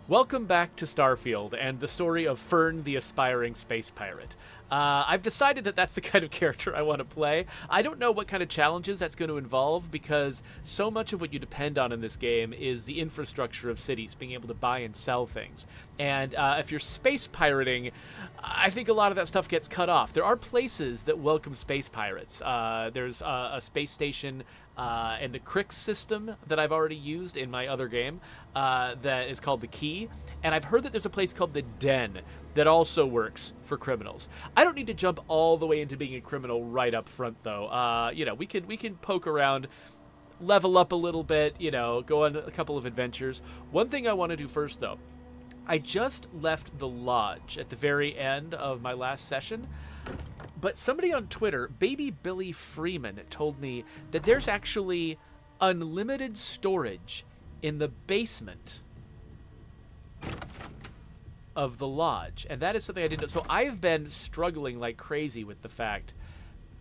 Welcome back to Starfield and the story of Fern, the aspiring space pirate. I've decided that that's the kind of character I want to play. I don't know what kind of challenges that's going to involve because so much of what you depend on in this game is the infrastructure of cities, being able to buy and sell things. And if you're space pirating, I think a lot of that stuff gets cut off. There are places that welcome space pirates. There's a space station and the Crix system that I've already used in my other game that is called the Key. And I've heard that there's a place called the Den that also works for criminals. I don't need to jump all the way into being a criminal right up front, though. You know, we can poke around, level up a little bit, you know, go on a couple of adventures. One thing I want to do first, though, I just left the lodge at the very end of my last session. But somebody on Twitter, Baby Billy Freeman, told me that there's actually unlimited storage in the basement of the lodge. And that is something I didn't know. So I've been struggling like crazy with the fact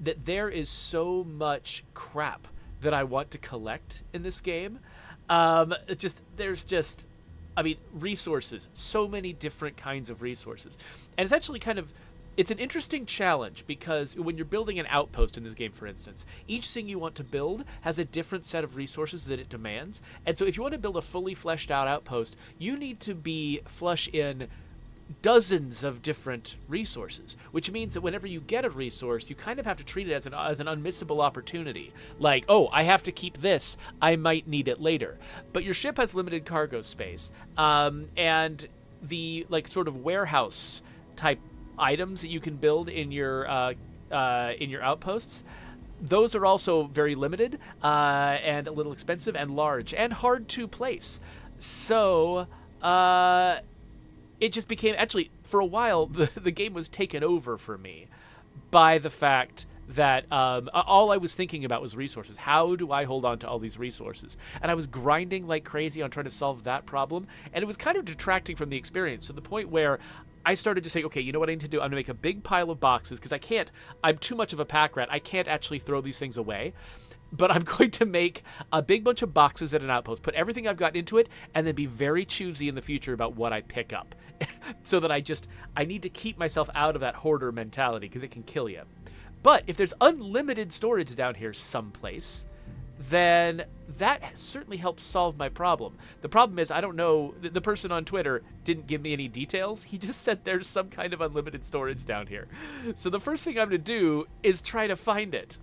that there is so much crap that I want to collect in this game. There's just, I mean, resources. So many different kinds of resources. And it's actually kind of... It's an interesting challenge because when you're building an outpost in this game, for instance, each thing you want to build has a different set of resources that it demands. And so if you want to build a fully fleshed out outpost, you need to be flush in dozens of different resources, which means that whenever you get a resource, you kind of have to treat it as an unmissable opportunity. Like, oh, I have to keep this. I might need it later. But your ship has limited cargo space. And the, like, sort of warehouse type items that you can build in your outposts, those are also very limited and a little expensive and large and hard to place. So it just became, actually, for a while, the game was taken over for me by the fact that all I was thinking about was resources. How do I hold on to all these resources? And I was grinding like crazy on trying to solve that problem, and it was kind of detracting from the experience to the point where I started to say, okay, you know what I need to do? I'm going to make a big pile of boxes because I'm too much of a pack rat. I can't actually throw these things away. But I'm going to make a big bunch of boxes at an outpost, put everything I've got into it, and then be very choosy in the future about what I pick up. So that I need to keep myself out of that hoarder mentality because it can kill you. But if there's unlimited storage down here someplace, then that certainly helps solve my problem. The problem is, I don't know, the person on Twitter didn't give me any details. He just said there's some kind of unlimited storage down here. So the first thing I'm going to do is try to find it.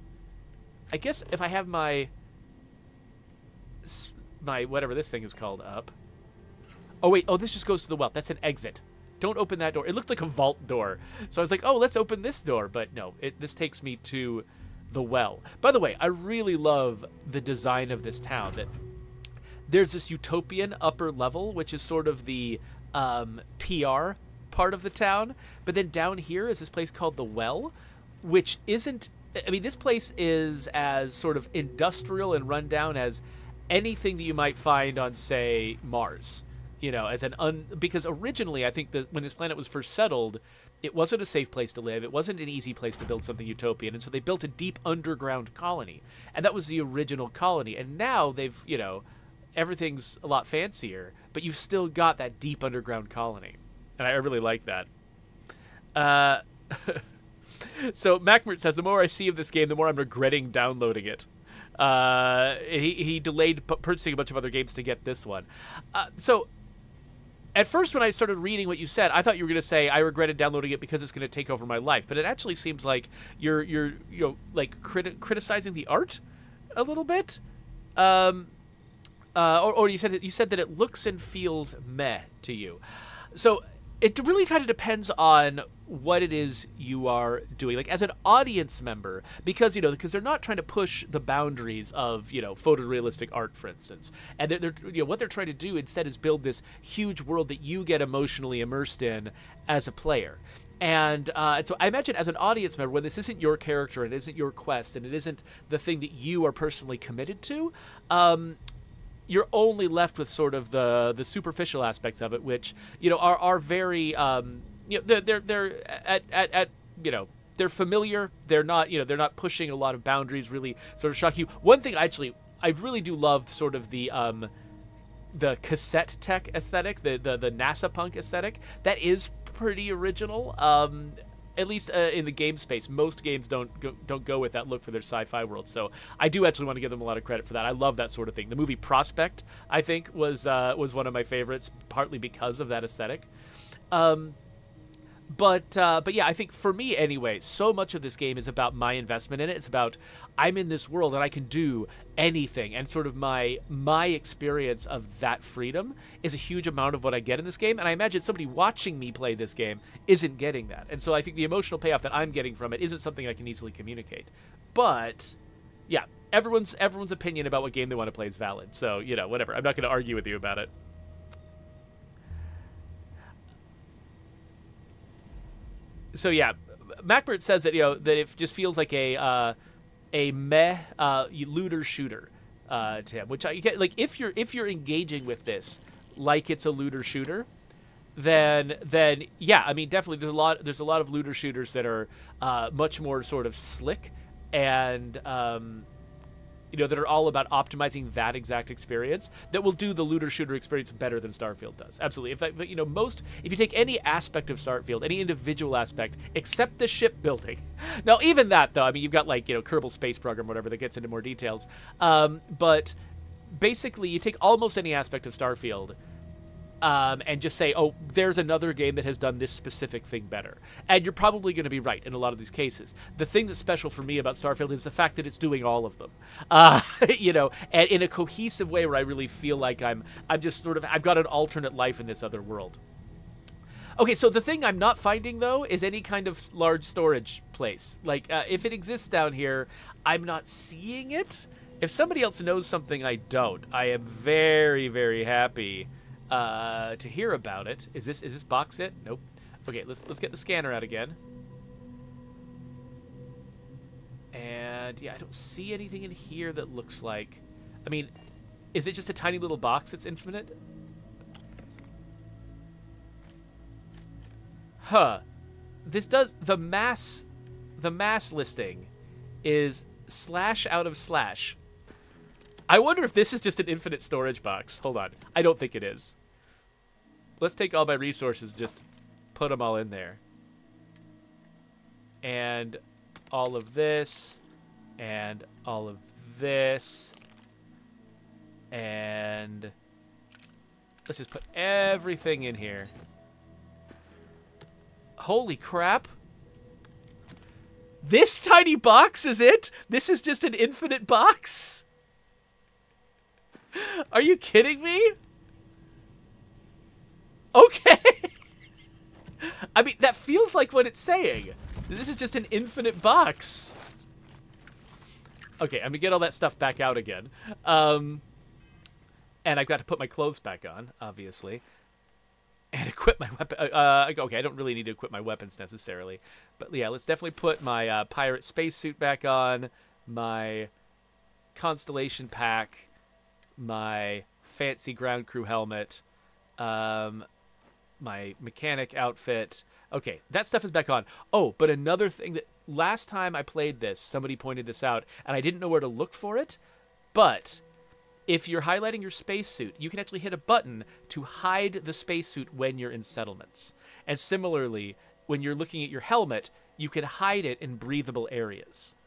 I guess if I have my whatever this thing is called up. Oh, wait. Oh, this just goes to the well. That's an exit. Don't open that door. It looked like a vault door. So I was like, oh, let's open this door. But no, this takes me to the well. By the way, I really love the design of this town. That there's this utopian upper level, which is sort of the PR part of the town. But then down here is this place called the Well, which isn't... I mean, this place is as sort of industrial and rundown as anything that you might find on, say, Mars. You know, as because originally, I think that when this planet was first settled, it wasn't a safe place to live. It wasn't an easy place to build something utopian. And so they built a deep underground colony. And that was the original colony. And now they've, you know, everything's a lot fancier, but you've still got that deep underground colony. And I really like that. So Macmert says, the more I see of this game, the more I'm regretting downloading it. He delayed purchasing a bunch of other games to get this one. So at first, when I started reading what you said, I thought you were going to say I regretted downloading it because it's going to take over my life. But it actually seems like you're you know, like criticizing the art a little bit. Or you said that it looks and feels meh to you. So it really kind of depends on what it is you are doing. Like, as an audience member, because they're not trying to push the boundaries of, you know, photorealistic art, for instance. And they're what they're trying to do instead is build this huge world that you get emotionally immersed in as a player. And so I imagine as an audience member, when this isn't your character and it isn't your quest and it isn't the thing that you are personally committed to, you're only left with sort of the superficial aspects of it, which, you know, are very, you know, they're they're familiar. They're not pushing a lot of boundaries, really sort of shock you. One thing I really do love sort of the the cassette tech aesthetic, the NASA punk aesthetic. That is pretty original. At least in the game space, most games don't go with that look for their sci-fi world. So I do actually want to give them a lot of credit for that. I love that sort of thing. The movie Prospect, I think, was one of my favorites, partly because of that aesthetic. But yeah, I think for me anyway, so much of this game is about my investment in it. It's about I'm in this world and I can do anything, and sort of my experience of that freedom is a huge amount of what I get in this game. And I imagine somebody watching me play this game isn't getting that. And so I think the emotional payoff that I'm getting from it isn't something I can easily communicate. But yeah, everyone's opinion about what game they want to play is valid. So, you know, whatever. I'm not going to argue with you about it. So yeah, MacBert says that, you know, that it just feels like a meh looter shooter to him, which I get. Like if you're engaging with this like it's a looter shooter, then yeah, I mean definitely there's a lot of looter shooters that are much more sort of slick and you know, that are all about optimizing that exact experience, that will do the looter shooter experience better than Starfield does. Absolutely. In fact, you know, if you take any aspect of Starfield, any individual aspect, except the shipbuilding. Now, even that, though, I mean, you've got, like, you know, Kerbal Space Program, whatever, that gets into more details. But basically, you take almost any aspect of Starfield, and just say, oh, there's another game that has done this specific thing better. And you're probably going to be right in a lot of these cases. The thing that's special for me about Starfield is the fact that it's doing all of them. You know, and in a cohesive way where I really feel like I'm just sort of, I've got an alternate life in this other world. Okay, so the thing I'm not finding, though, is any kind of large storage place. Like, if it exists down here, I'm not seeing it. If somebody else knows something I don't, I am very, very happy to hear about it. Is this box it? Nope. Okay, let's get the scanner out again. And yeah, I don't see anything in here that looks like, I mean, is it just a tiny little box that's infinite? Huh. This does, the mass listing is / out of /. I wonder if this is just an infinite storage box. Hold on. I don't think it is. Let's take all my resources and just put them all in there. And all of this. And all of this. And let's just put everything in here. Holy crap. This tiny box is it? This is just an infinite box? Are you kidding me? Okay. I mean, that feels like what it's saying. This is just an infinite box. Okay, I'm gonna get all that stuff back out again. And I've got to put my clothes back on, obviously. And equip my weapon. Okay, I don't really need to equip my weapons necessarily. But yeah, let's definitely put my pirate spacesuit back on. My Constellation pack. My fancy ground crew helmet. My mechanic outfit. Okay, that stuff is back on. Oh, but another thing that last time I played this, somebody pointed this out, and I didn't know where to look for it, but if you're highlighting your spacesuit, you can actually hit a button to hide the spacesuit when you're in settlements. And similarly, when you're looking at your helmet, you can hide it in breathable areas.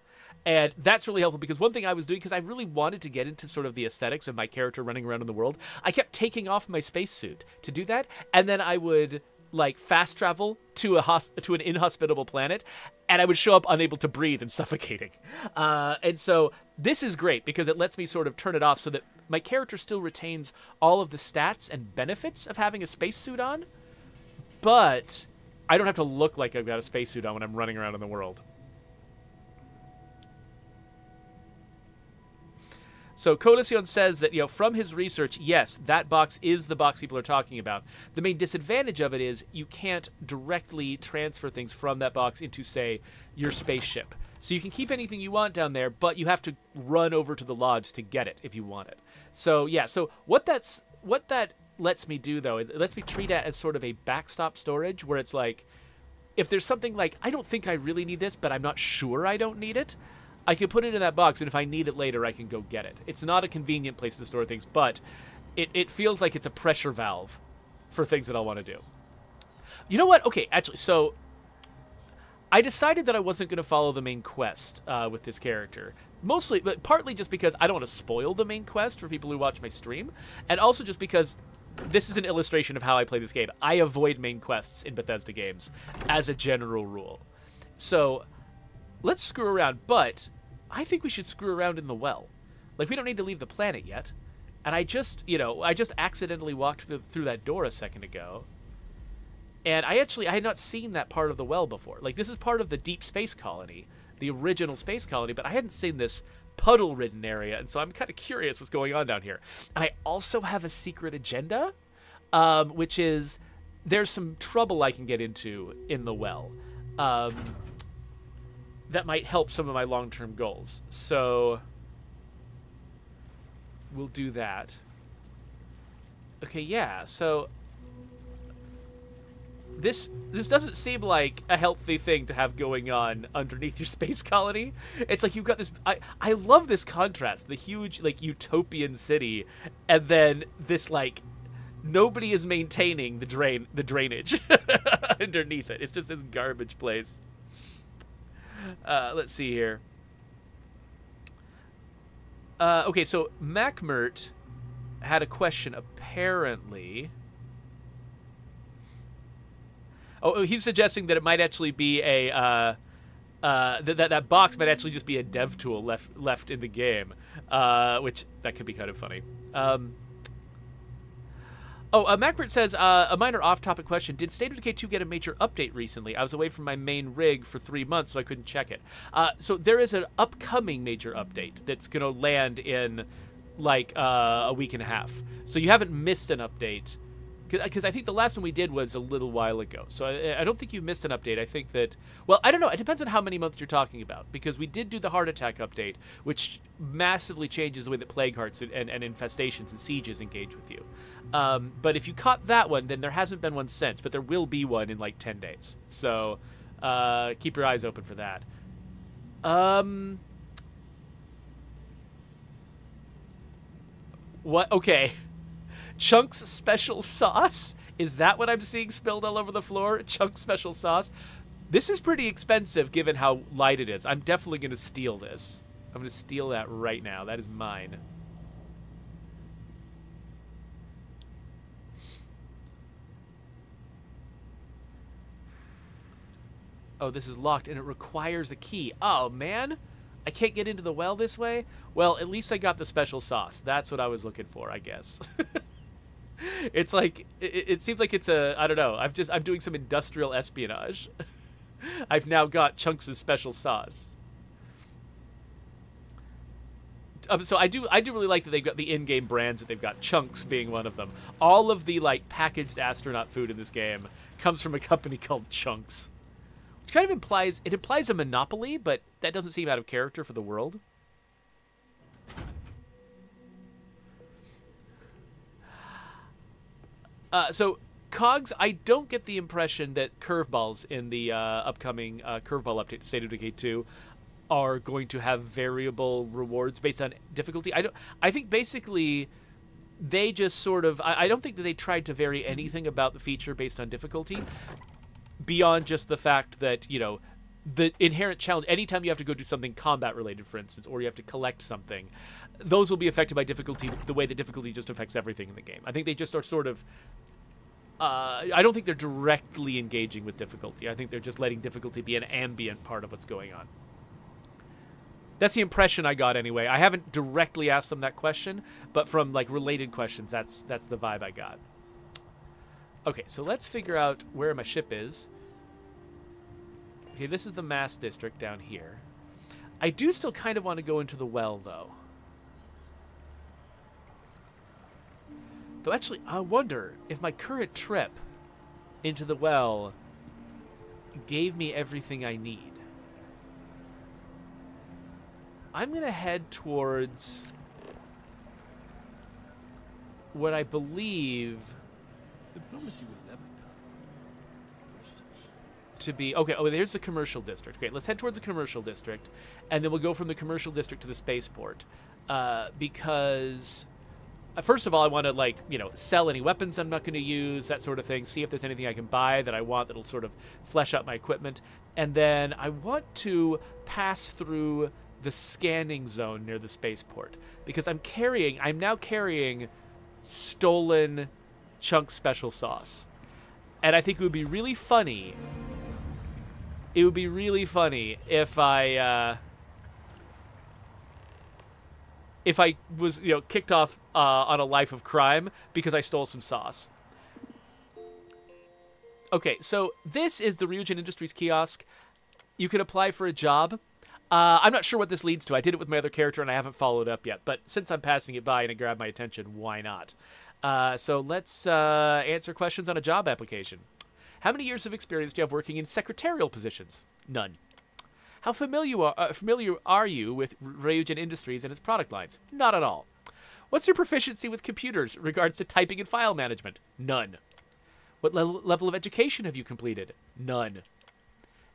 And that's really helpful, because one thing I was doing, because I really wanted to get into sort of the aesthetics of my character running around in the world, I kept taking off my spacesuit to do that, and then I would like fast travel to an inhospitable planet, and I would show up unable to breathe and suffocating. And so this is great because it lets me sort of turn it off so that my character still retains all of the stats and benefits of having a spacesuit on, but I don't have to look like I've got a spacesuit on when I'm running around in the world. So Codicion says that, you know, from his research, yes, that box is the box people are talking about. The main disadvantage of it is you can't directly transfer things from that box into, say, your spaceship. So you can keep anything you want down there, but you have to run over to the lodge to get it if you want it. So yeah, so what that lets me do, though, is it lets me treat it as sort of a backstop storage, where it's like, if there's something like, I don't think I really need this, but I'm not sure I don't need it, I can put it in that box, and if I need it later, I can go get it. It's not a convenient place to store things, but it feels like it's a pressure valve for things that I'll want to do. You know what? Okay, actually, so I decided that I wasn't going to follow the main quest with this character. Mostly, but partly just because I don't want to spoil the main quest for people who watch my stream, and also just because this is an illustration of how I play this game. I avoid main quests in Bethesda games as a general rule. So let's screw around, but I think we should screw around in the well. Like, we don't need to leave the planet yet. And I just, I just accidentally walked through that door a second ago. And I had not seen that part of the well before. Like, this is part of the Deep Space Colony, the original space colony, but I hadn't seen this puddle-ridden area, and so I'm kind of curious what's going on down here. And I also have a secret agenda, which is there's some trouble I can get into in the well that might help some of my long-term goals. So we'll do that. Okay, yeah, so this doesn't seem like a healthy thing to have going on underneath your space colony. It's like you've got this... I love this contrast, the huge, like, utopian city, and then this, like, nobody is maintaining the drainage underneath it. It's just this garbage place. Let's see here. Okay, so Macmert had a question, apparently. Oh, he's suggesting that it might actually be a that box might actually just be a dev tool left in the game, which that could be kind of funny. Macbert says, a minor off-topic question. Did State of Decay 2 get a major update recently? I was away from my main rig for 3 months, so I couldn't check it. So there is an upcoming major update that's going to land in, like, a week and a half. So you haven't missed an update. Because I think the last one we did was a little while ago. So I don't think you missed an update. I think that... Well, I don't know. It depends on how many months you're talking about. Because we did do the Heart Attack update, which massively changes the way that Plague Hearts and infestations and sieges engage with you. But if you caught that one, then there hasn't been one since. But there will be one in, like, 10 days. So keep your eyes open for that. What? Okay. Chunks special sauce? Is that what I'm seeing spilled all over the floor? Chunks special sauce? This is pretty expensive given how light it is. I'm definitely going to steal this. I'm going to steal that right now. That is mine. Oh, this is locked and it requires a key. Oh, man. I can't get into the well this way? Well, at least I got the special sauce. That's what I was looking for, I guess. It's like, it seems like it's a, I don't know, I'm doing some industrial espionage. I've now got Chunks' special sauce. So I do really like that they've got the in-game brands that they've got, Chunks being one of them. All of the, like, packaged astronaut food in this game comes from a company called Chunks. Which kind of implies, it implies a monopoly, but that doesn't seem out of character for the world. So, Cogs, I don't get the impression that curveballs in the upcoming curveball update, State of Decay 2, are going to have variable rewards based on difficulty. I think basically they just sort of... I don't think that they tried to vary anything about the feature based on difficulty, beyond just the fact that, the inherent challenge, anytime you have to go do something combat-related, for instance, or you have to collect something, those will be affected by difficulty the way that difficulty just affects everything in the game. I think they just are sort of... I don't think they're directly engaging with difficulty. I think they're just letting difficulty be an ambient part of what's going on. That's the impression I got anyway. I haven't directly asked them that question, but from, like, related questions, that's the vibe I got. Okay, so let's figure out where my ship is. Okay, this is the Mass District down here. I do still kind of want to go into the well, though. Though, actually, I wonder if my current trip into the well gave me everything I need. I'm going to head towards what I believe Diplomacy will never to be... Okay, oh, there's the commercial district. Okay, let's head towards the commercial district, and then we'll go from the commercial district to the spaceport. Because first of all, I want to, like, you know, sell any weapons I'm not going to use, that sort of thing. See if there's anything I can buy that I want that'll sort of flesh out my equipment. And then I want to pass through the scanning zone near the spaceport because I'm now carrying stolen chunk special sauce. And I think it would be really funny. It would be really funny if I was, you know, kicked off on a life of crime because I stole some sauce. Okay, so this is the Ryujin Industries kiosk. You can apply for a job. I'm not sure what this leads to. I did it with my other character, and I haven't followed up yet. But since I'm passing it by and it grabbed my attention, why not? So let's answer questions on a job application. How many years of experience do you have working in secretarial positions? None. How familiar are you with Ryujin Industries and its product lines? Not at all. What's your proficiency with computers in regards to typing and file management? None. What level of education have you completed? None. Do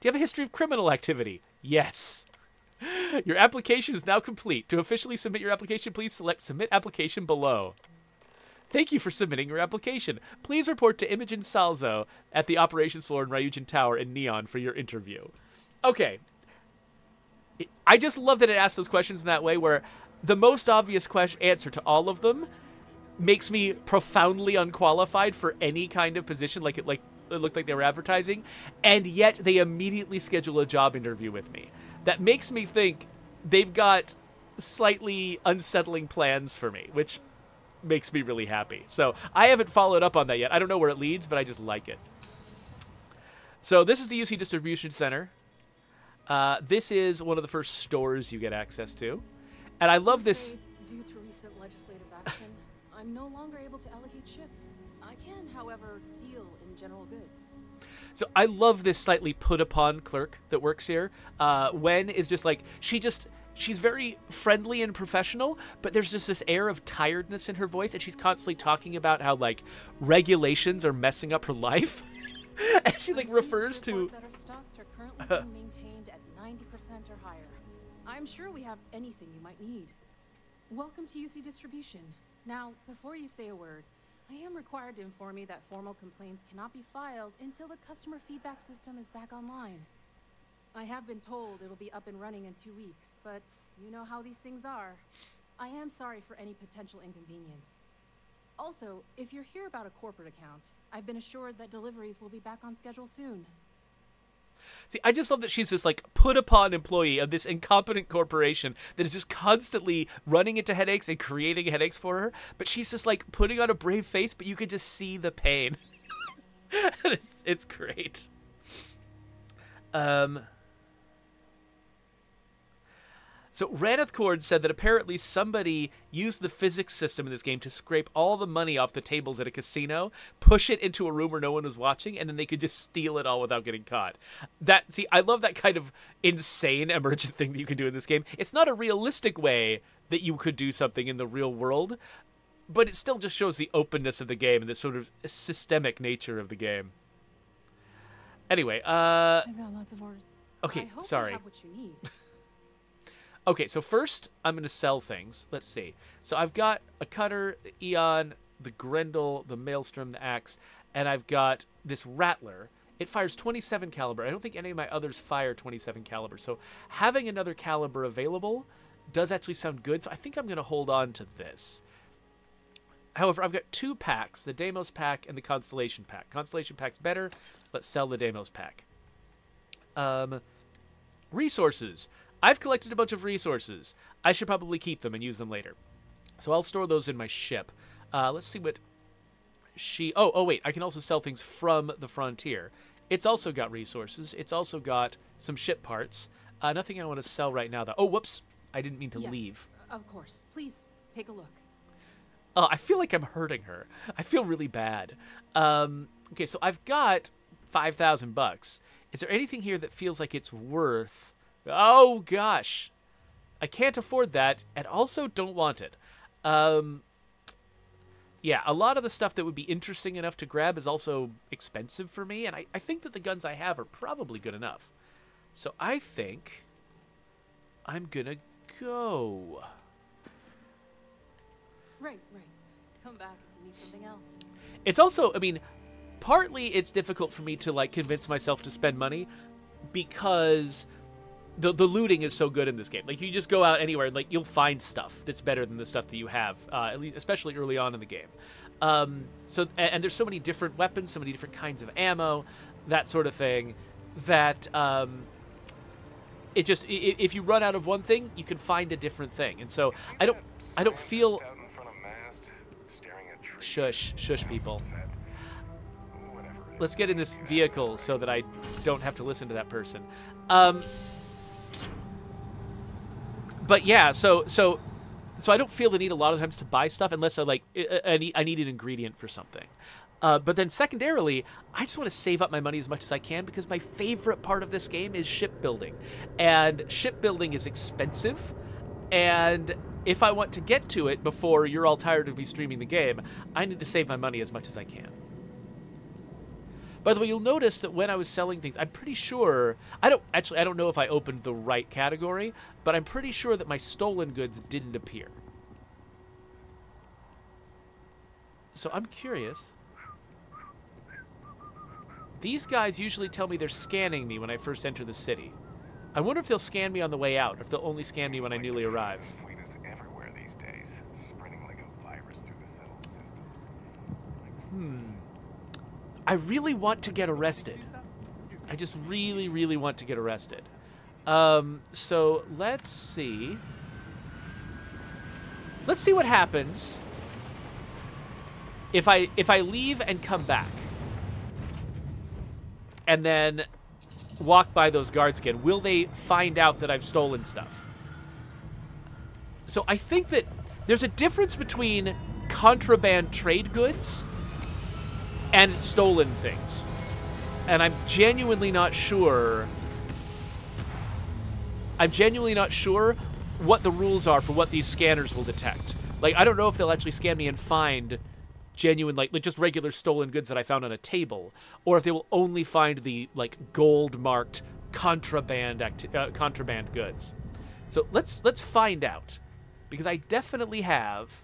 you have a history of criminal activity? Yes. Your application is now complete. To officially submit your application, please select Submit Application below. Thank you for submitting your application. Please report to Imogen Salzo at the operations floor in Ryujin Tower in Neon for your interview. Okay. I just love that it asks those questions in that way where the most obvious answer to all of them makes me profoundly unqualified for any kind of position it looked like they were advertising, and yet they immediately schedule a job interview with me. That makes me think they've got slightly unsettling plans for me, which makes me really happy. So I haven't followed up on that yet. I don't know where it leads, but I just like it. So this is the UC Distribution Center. This is one of the first stores you get access to. And I love this. Due to recent legislative action, I'm no longer able to allocate ships. I can, however, deal in general goods. So I love this slightly put-upon clerk that works here. Wen is just like, she's very friendly and professional, but there's just this air of tiredness in her voice, and she's constantly talking about how, like, regulations are messing up her life. And she, like, refers to... that our stocks are currently being maintained at 90% or higher. I'm sure we have anything you might need. Welcome to UC Distribution. Now, before you say a word, I am required to inform you that formal complaints cannot be filed until the customer feedback system is back online. I have been told it'll be up and running in 2 weeks, but you know how these things are. I am sorry for any potential inconvenience. Also, if you're here about a corporate account, I've been assured that deliveries will be back on schedule soon. See, I just love that she's this, like, put-upon employee of this incompetent corporation that is just constantly running into headaches and creating headaches for her, but she's just, like, putting on a brave face, but you can just see the pain. It's great. So Raneth Cord said that apparently somebody used the physics system in this game to scrape all the money off the tables at a casino, push it into a room where no one was watching, and then they could just steal it all without getting caught. See, I love that kind of insane emergent thing that you can do in this game. It's not a realistic way that you could do something in the real world, but it still just shows the openness of the game and the sort of systemic nature of the game. Anyway, I've got lots of orders. Okay, I hope sorry. You have what you need. Okay, so first, I'm going to sell things. Let's see. So I've got a cutter, the Eon, the Grendel, the Maelstrom, the Axe, and I've got this Rattler. It fires 27 caliber. I don't think any of my others fire 27 caliber. So having another caliber available does actually sound good, so I think I'm going to hold on to this. However, I've got 2 packs, the Deimos pack and the Constellation pack. Constellation pack's better. Let's sell the Deimos pack. Resources. I've collected a bunch of resources. I should probably keep them and use them later. So I'll store those in my ship. Let's see what she... Oh, wait. I can also sell things from the frontier. It's also got resources. It's also got some ship parts. Nothing I want to sell right now, though. Oh, whoops. I didn't mean to leave. Of course. Please, take a look. Oh, I feel like I'm hurting her. I feel really bad. Okay, so I've got $5,000. Is there anything here that feels like it's worth... Oh, gosh. I can't afford that, and also don't want it. Yeah, a lot of the stuff that would be interesting enough to grab is also expensive for me, and I think that the guns I have are probably good enough. So I think I'm gonna go. Right. Come back if you need something else. It's also, I mean, partly it's difficult for me to, like, convince myself to spend money because the looting is so good in this game. Like, you just go out anywhere and, like, you'll find stuff that's better than the stuff that you have, at least, especially early on in the game. And there's so many different weapons, so many different kinds of ammo, that sort of thing, that it just, if you run out of one thing, you can find a different thing. And so I don't feel... Shush, people. Let's get in this vehicle so that I don't have to listen to that person. But yeah, so I don't feel the need a lot of times to buy stuff unless I need an ingredient for something. But then secondarily, I just want to save up my money as much as I can because my favorite part of this game is shipbuilding. And shipbuilding is expensive, and if I want to get to it before you're all tired of me streaming the game, I need to save my money as much as I can. By the way, you'll notice that when I was selling things, I'm pretty sure... I don't know if I opened the right category, but I'm pretty sure that my stolen goods didn't appear. So I'm curious. These guys usually tell me they're scanning me when I first enter the city. I wonder if they'll scan me on the way out, or if they'll only scan me when I newly arrive. I really want to get arrested. I just really, really want to get arrested. So let's see. Let's see what happens if I leave and come back, and then walk by those guards again. Will they find out that I've stolen stuff? So I think that there's a difference between contraband trade goods and stolen things. And I'm genuinely not sure what the rules are for what these scanners will detect. Like, I don't know if they'll actually scan me and find genuine, like just regular stolen goods that I found on a table, or if they will only find the, like, gold-marked contraband goods. So let's find out. Because I definitely have...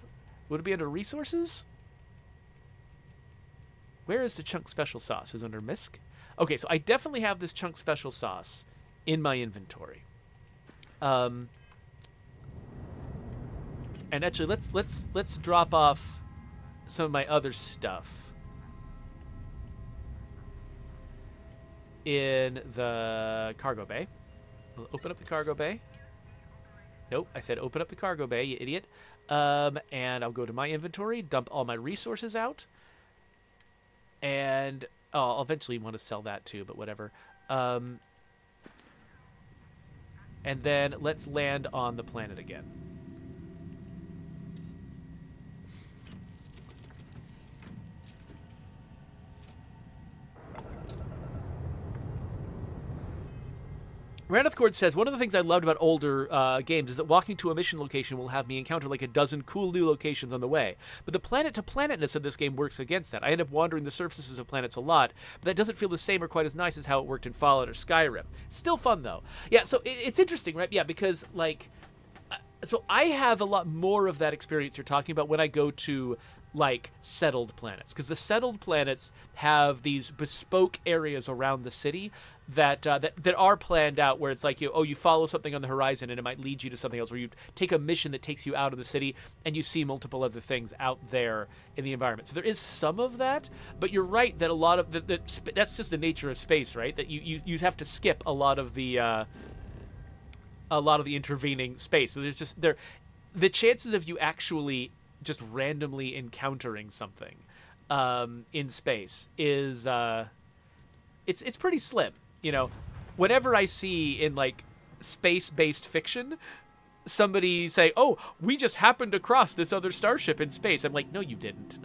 Would it be under resources? Where is the chunk special sauce? Is it under MISC? Okay, so I definitely have this chunk special sauce in my inventory. And actually, let's drop off some of my other stuff in the cargo bay. We'll open up the cargo bay. Nope, I said open up the cargo bay, you idiot. And I'll go to my inventory, dump all my resources out. And I'll eventually want to sell that too, but whatever. And then let's land on the planet again. Randothcord says, one of the things I loved about older games is that walking to a mission location will have me encounter like a dozen cool new locations on the way. But the planet-to-planetness of this game works against that. I end up wandering the surfaces of planets a lot, but that doesn't feel the same or quite as nice as how it worked in Fallout or Skyrim. Still fun, though. Yeah, so it's interesting, right? Yeah, because, like... So I have a lot more of that experience you're talking about when I go to, like, settled planets. Because the settled planets have these bespoke areas around the city that are planned out, where it's like, you follow something on the horizon and it might lead you to something else, where you take a mission that takes you out of the city and you see multiple other things out there in the environment. So there is some of that, but you're right that a lot of that's just the nature of space, right? That you have to skip a lot of the intervening space. So there's just the chances of you actually just randomly encountering something in space is it's pretty slim. You know, whenever I see in, like, space-based fiction somebody say, oh, we just happened across this other starship in space, I'm like, no, you didn't.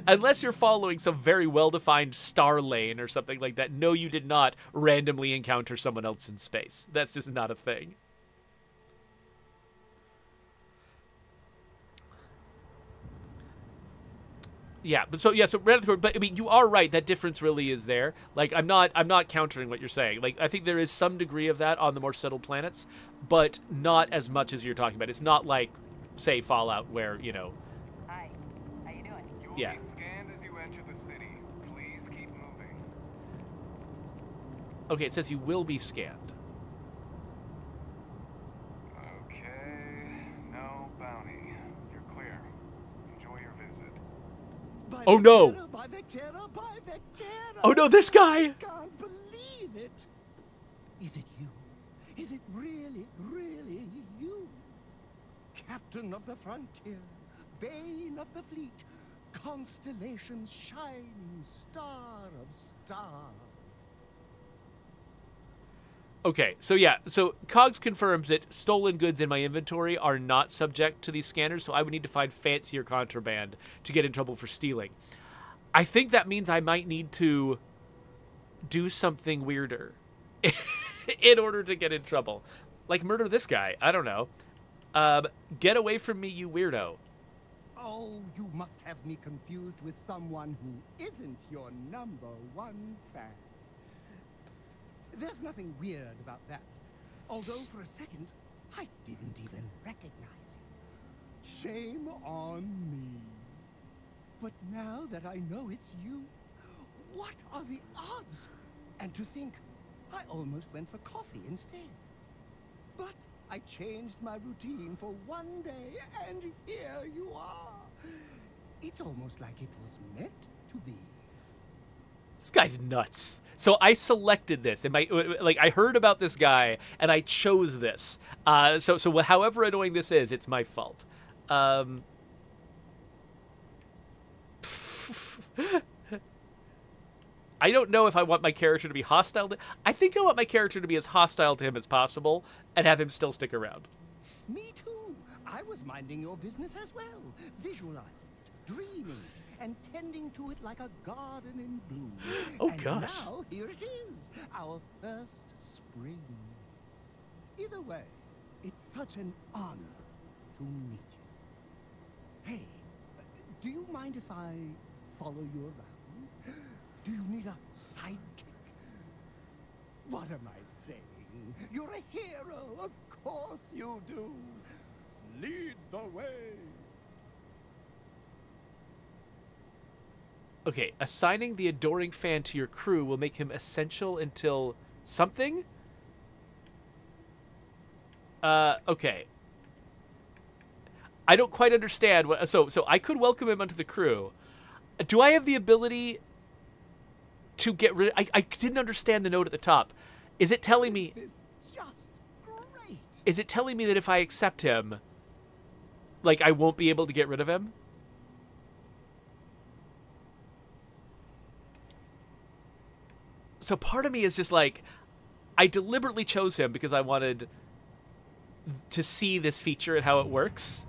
Unless you're following some very well-defined star lane or something like that, no, you did not randomly encounter someone else in space. That's just not a thing. Yeah, so but I mean, you are right. That difference really is there. Like, I'm not countering what you're saying. Like, I think there is some degree of that on the more settled planets, but not as much as you're talking about. It's not like, say, Fallout, where Yeah. Be scanned as you enter the city. Please keep moving. Okay, it says you will be scanned. Okay. No bounty. You're clear. Enjoy your visit. Oh no! By Vectera, by Vectera! Oh no, this guy! I can't believe it! Is it you? Is it really, really you? Captain of the frontier, bane of the fleet, constellation's shining star of stars. Okay, so yeah, so Cogs confirms that stolen goods in my inventory are not subject to these scanners, so I would need to find fancier contraband to get in trouble for stealing. I think that means I might need to do something weirder in order to get in trouble. Like murder this guy, I don't know. Get away from me, you weirdo. Oh, you must have me confused with someone who isn't your #1 fan. There's nothing weird about that. Although for a second, I didn't even recognize you. Shame on me. But now that I know it's you, what are the odds? And to think, I almost went for coffee instead. But I changed my routine for one day, and here you are. It's almost like it was meant to be. This guy's nuts. So I selected this, and I heard about this guy, and I chose this. So however annoying this is, it's my fault. I don't know if I want my character to be hostile to... I think I want my character to be as hostile to him as possible, and have him still stick around. Me too. I was minding your business as well, visualizing it, dreaming, and tending to it like a garden in bloom. Oh, and gosh. now here it is, our first spring. Either way, it's such an honor to meet you. Hey, do you mind if I follow you around? Do you need a sidekick? What am I saying? You're a hero, of course you do. Lead the way. Okay, assigning the adoring fan to your crew will make him essential until something? Okay. I don't quite understand what... So I could welcome him onto the crew. Do I have the ability to get rid... I didn't understand the note at the top. Is it telling me... This is just great. Is it telling me that if I accept him, like, I won't be able to get rid of him? So part of me is just like, I deliberately chose him because I wanted to see this feature and how it works.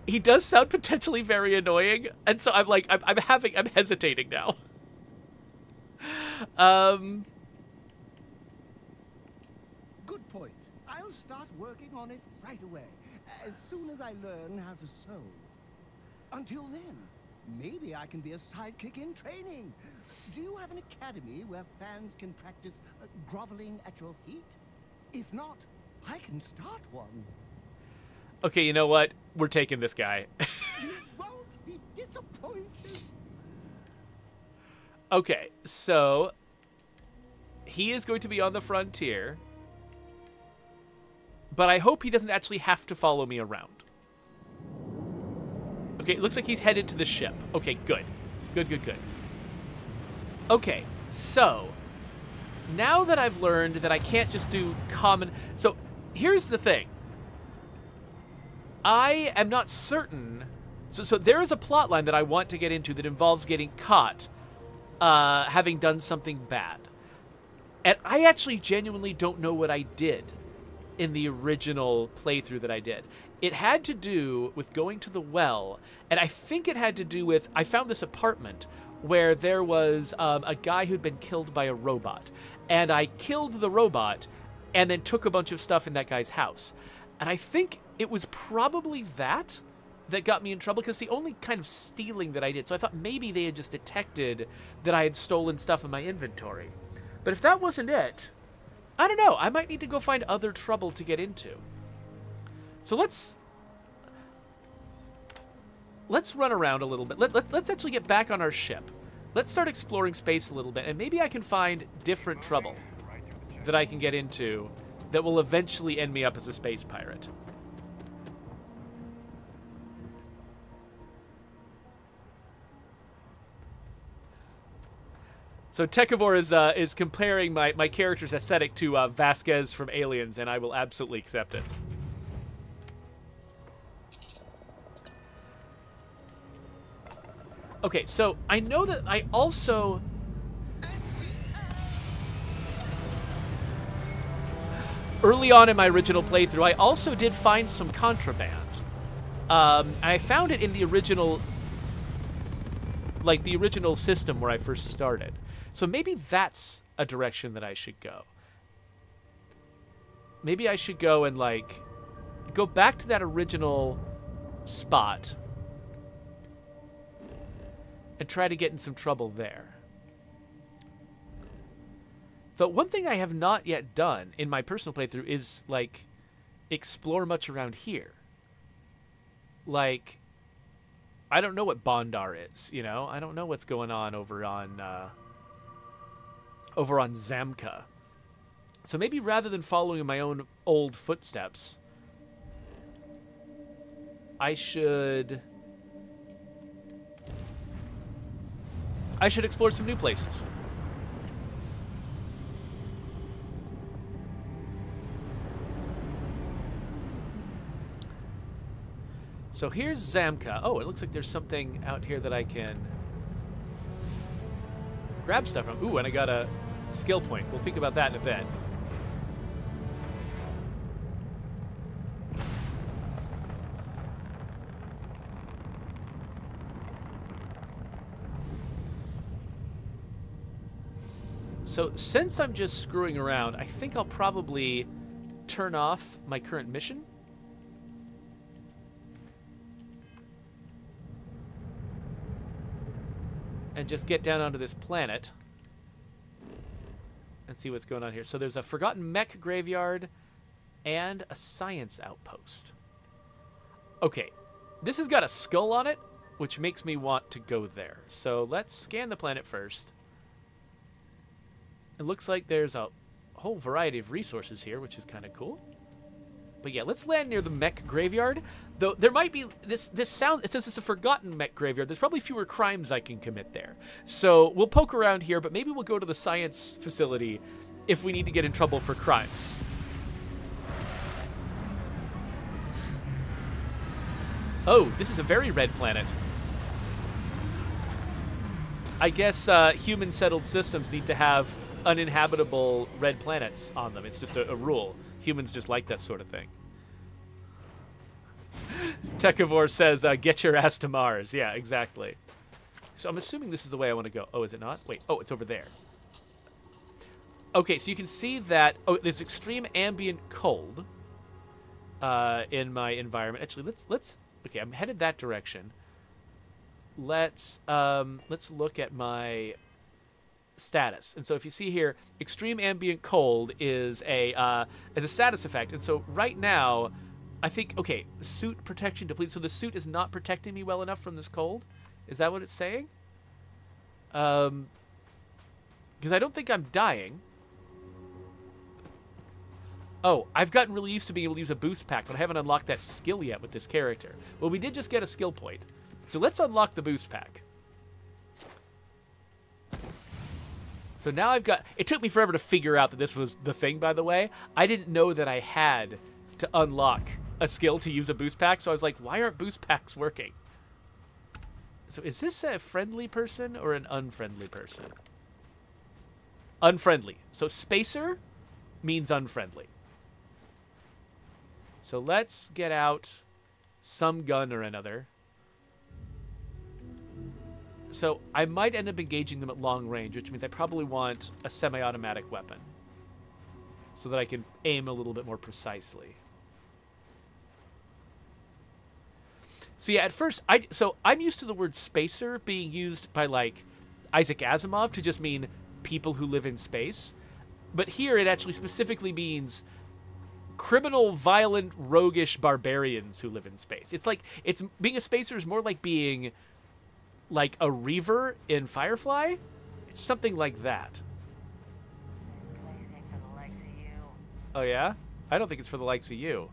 He does sound potentially very annoying, and so I'm like, I'm hesitating now. Good point. I'll start working on it right away, as soon as I learn how to sew. Until then, maybe I can be a sidekick in training. Do you have an academy where fans can practice groveling at your feet? If not, I can start one. Okay, you know what? We're taking this guy. You won't be disappointed. Okay, so he is going to be on the frontier, but I hope he doesn't actually have to follow me around. Okay, it looks like he's headed to the ship. Okay, good. Good. Okay, so now that I've learned that I can't just do common... So here's the thing. I am not certain... So there is a plotline that I want to get into that involves getting caught having done something bad. And I actually genuinely don't know what I did in the original playthrough that I did. It had to do with going to the well, and I think it had to do with... I found this apartment where there was a guy who'd been killed by a robot. And I killed the robot and then took a bunch of stuff in that guy's house. And I think it was probably that got me in trouble, because the only kind of stealing that I did. So I thought maybe they had just detected that I had stolen stuff in my inventory. But if that wasn't it, I don't know. I might need to go find other trouble to get into. So let's... let's run around a little bit. Let's actually get back on our ship. Let's start exploring space a little bit, and maybe I can find different trouble that I can get into that will eventually end me up as a space pirate. So Tekivor is comparing my character's aesthetic to Vasquez from Aliens, and I will absolutely accept it. Okay, so I know that I also... Early on in my original playthrough, I also did find some contraband. And I found it in the original... Like, the original system where I first started. So maybe that's a direction that I should go. Maybe I should go and, like, go back to that original spot and try to get in some trouble there. The one thing I have not yet done in my personal playthrough is, like, explore much around here. Like, I don't know what Bondar is, you know? I don't know what's going on over on Zamka. So maybe rather than following my own old footsteps, I should explore some new places. So here's Zamka. Oh, it looks like there's something out here that I can grab stuff from. Ooh, and I got a skill point. We'll think about that in a bit. So since I'm just screwing around, I think I'll probably turn off my current mission. And just get down onto this planet and see what's going on here. So there's a forgotten mech graveyard and a science outpost. Okay, this has got a skull on it, which makes me want to go there. So let's scan the planet first. It looks like there's a whole variety of resources here, which is kind of cool. But yeah, let's land near the mech graveyard. Though there might be this sound, since it's a forgotten mech graveyard, there's probably fewer crimes I can commit there. So we'll poke around here, but maybe we'll go to the science facility if we need to get in trouble for crimes. Oh, this is a very red planet. I guess human settled systems need to have uninhabitable red planets on them. It's just a rule. Humans just like that sort of thing. Tekivor says, get your ass to Mars. Yeah, exactly. So I'm assuming this is the way I want to go. Oh, is it not? Wait. Oh, it's over there. Okay, so you can see that... Oh, there's extreme ambient cold in my environment. Actually, let's... Okay, I'm headed that direction. Let's look at my status. And so if you see here, extreme ambient cold is a status effect. And so right now, I think, okay, suit protection depleted. So the suit is not protecting me well enough from this cold? Is that what it's saying? Because I don't think I'm dying. Oh, I've gotten really used to being able to use a boost pack, but I haven't unlocked that skill yet with this character. Well, we did just get a skill point. So let's unlock the boost pack. So now I've got... It took me forever to figure out that this was the thing, by the way. I didn't know that I had to unlock a skill to use a boost pack, so I was like, why aren't boost packs working? So is this a friendly person or an unfriendly person? Unfriendly. So spacer means unfriendly. So let's get out some gun or another. So I might end up engaging them at long range, which means I probably want a semi-automatic weapon so that I can aim a little bit more precisely. So yeah, at first, I'm used to the word spacer being used by, like, Isaac Asimov to just mean people who live in space. But here it actually specifically means criminal, violent, roguish barbarians who live in space. It's like, it's being a spacer is more like being like a reaver in Firefly. It's something like that. This place ain't for the likes of you. Oh yeah? I don't think it's for the likes of you.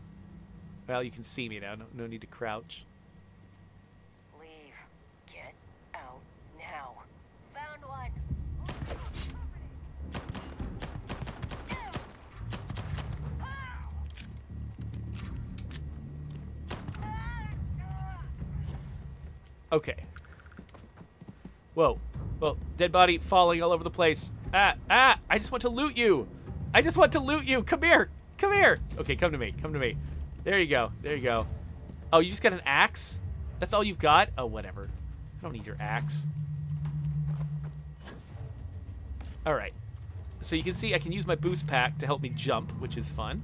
Well, you can see me now. No need to crouch. Leave. Get out now. Found one. Okay. Whoa. Whoa. Dead body falling all over the place. Ah! I just want to loot you. I just want to loot you. Come here. Come here. Okay, come to me. Come to me. There you go. There you go. Oh, you just got an axe? That's all you've got? Oh, whatever. I don't need your axe. All right. So you can see I can use my boost pack to help me jump, which is fun.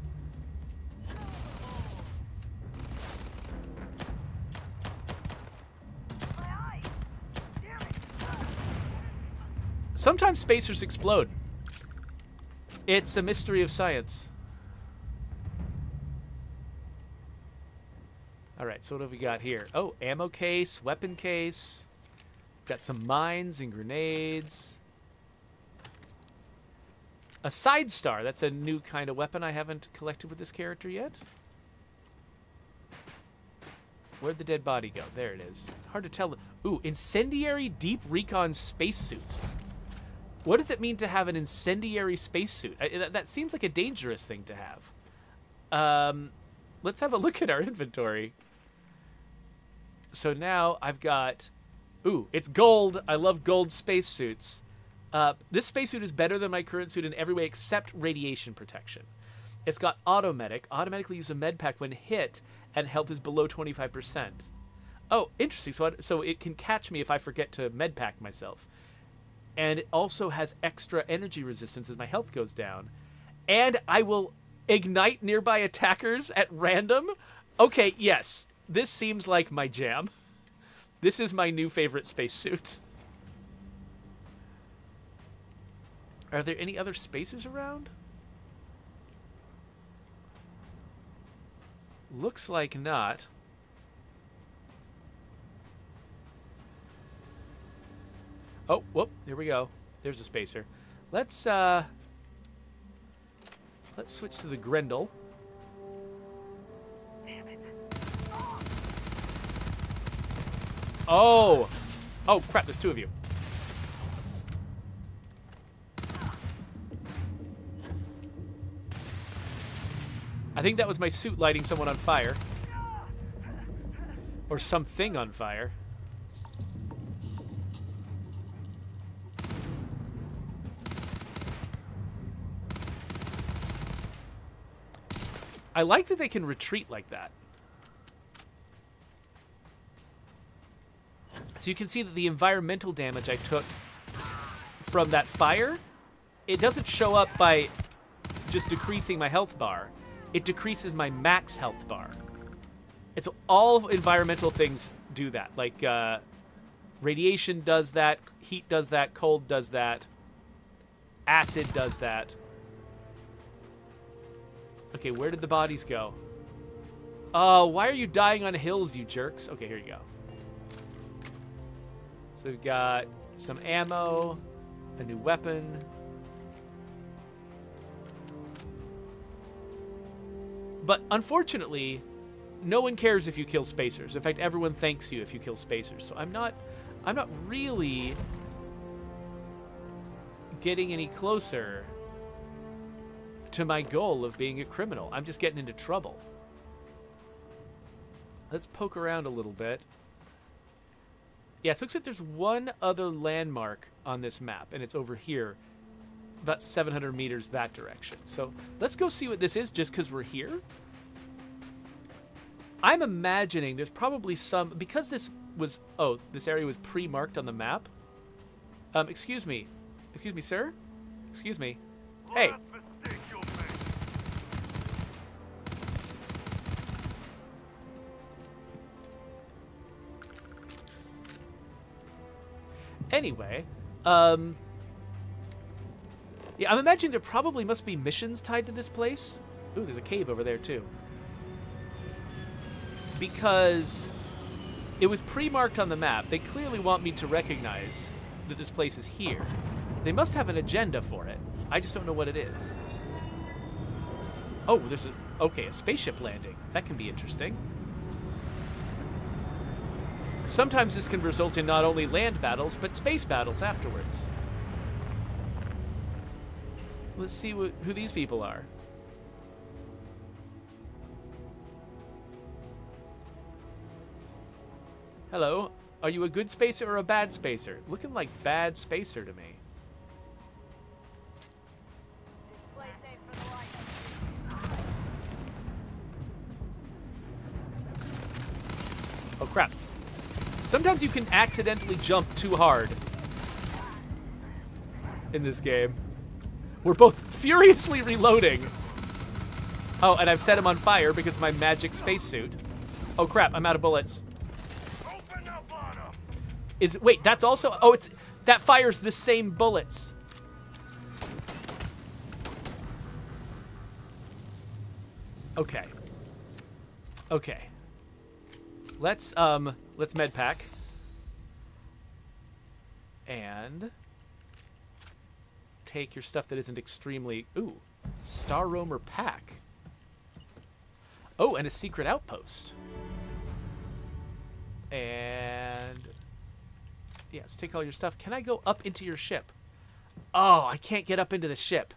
Sometimes spacers explode. It's a mystery of science. All right, so what have we got here? Oh, ammo case, weapon case. Got some mines and grenades. A side star. That's a new kind of weapon I haven't collected with this character yet. Where'd the dead body go? There it is. Hard to tell. Ooh, incendiary deep recon spacesuit. What does it mean to have an incendiary spacesuit? That seems like a dangerous thing to have. Let's have a look at our inventory. So now I've got... Ooh, it's gold. I love gold spacesuits. This spacesuit is better than my current suit in every way except radiation protection. It's got auto-medic. Automatically use a med pack when hit, and health is below 25%. Oh, interesting. So it can catch me if I forget to med pack myself. And it also has extra energy resistance as my health goes down. And I will ignite nearby attackers at random. Okay, yes. This seems like my jam. This is my new favorite spacesuit. Are there any other spacers around? Looks like not. Oh, whoop, here we go. There's a spacer. Let's switch to the Grendel. Damn it. Oh! Oh, crap, there's two of you. I think that was my suit lighting someone on fire. Or something on fire. I like that they can retreat like that. So you can see that the environmental damage I took from that fire, it doesn't show up by just decreasing my health bar. It decreases my max health bar. It's all environmental things do that. Like radiation does that, heat does that, cold does that, acid does that. Okay, where did the bodies go? Oh, why are you dying on hills, you jerks? Okay, here you go. So we've got some ammo, a new weapon. But unfortunately, no one cares if you kill spacers. In fact, everyone thanks you if you kill spacers. So I'm not really getting any closer to my goal of being a criminal. I'm just getting into trouble. Let's poke around a little bit. Yeah, it looks like there's one other landmark on this map, and it's over here, about 700 meters that direction. So let's go see what this is just because we're here. I'm imagining there's probably some, because this was, oh, this area was pre-marked on the map. Excuse me, sir? Excuse me. Hey. Anyway, yeah, I'm imagining there probably must be missions tied to this place. Ooh, there's a cave over there, too. Because it was pre-marked on the map. They clearly want me to recognize that this place is here. They must have an agenda for it. I just don't know what it is. Oh, there's a... Okay, a spaceship landing. That can be interesting. Sometimes this can result in not only land battles, but space battles afterwards. Let's see who these people are. Hello, are you a good spacer or a bad spacer? Looking like bad spacer to me. This place ain't for the light. Oh crap. Sometimes you can accidentally jump too hard in this game. We're both furiously reloading. Oh, and I've set him on fire because of my magic spacesuit. Oh crap, I'm out of bullets. Open up on him. Wait, that's also... Oh, that fires the same bullets. Okay. Okay. Let's med pack. And take your stuff that isn't extremely... Ooh, Star Roamer pack. Oh, and a secret outpost. And... Yes, take all your stuff. Can I go up into your ship? Oh, I can't get up into the ship.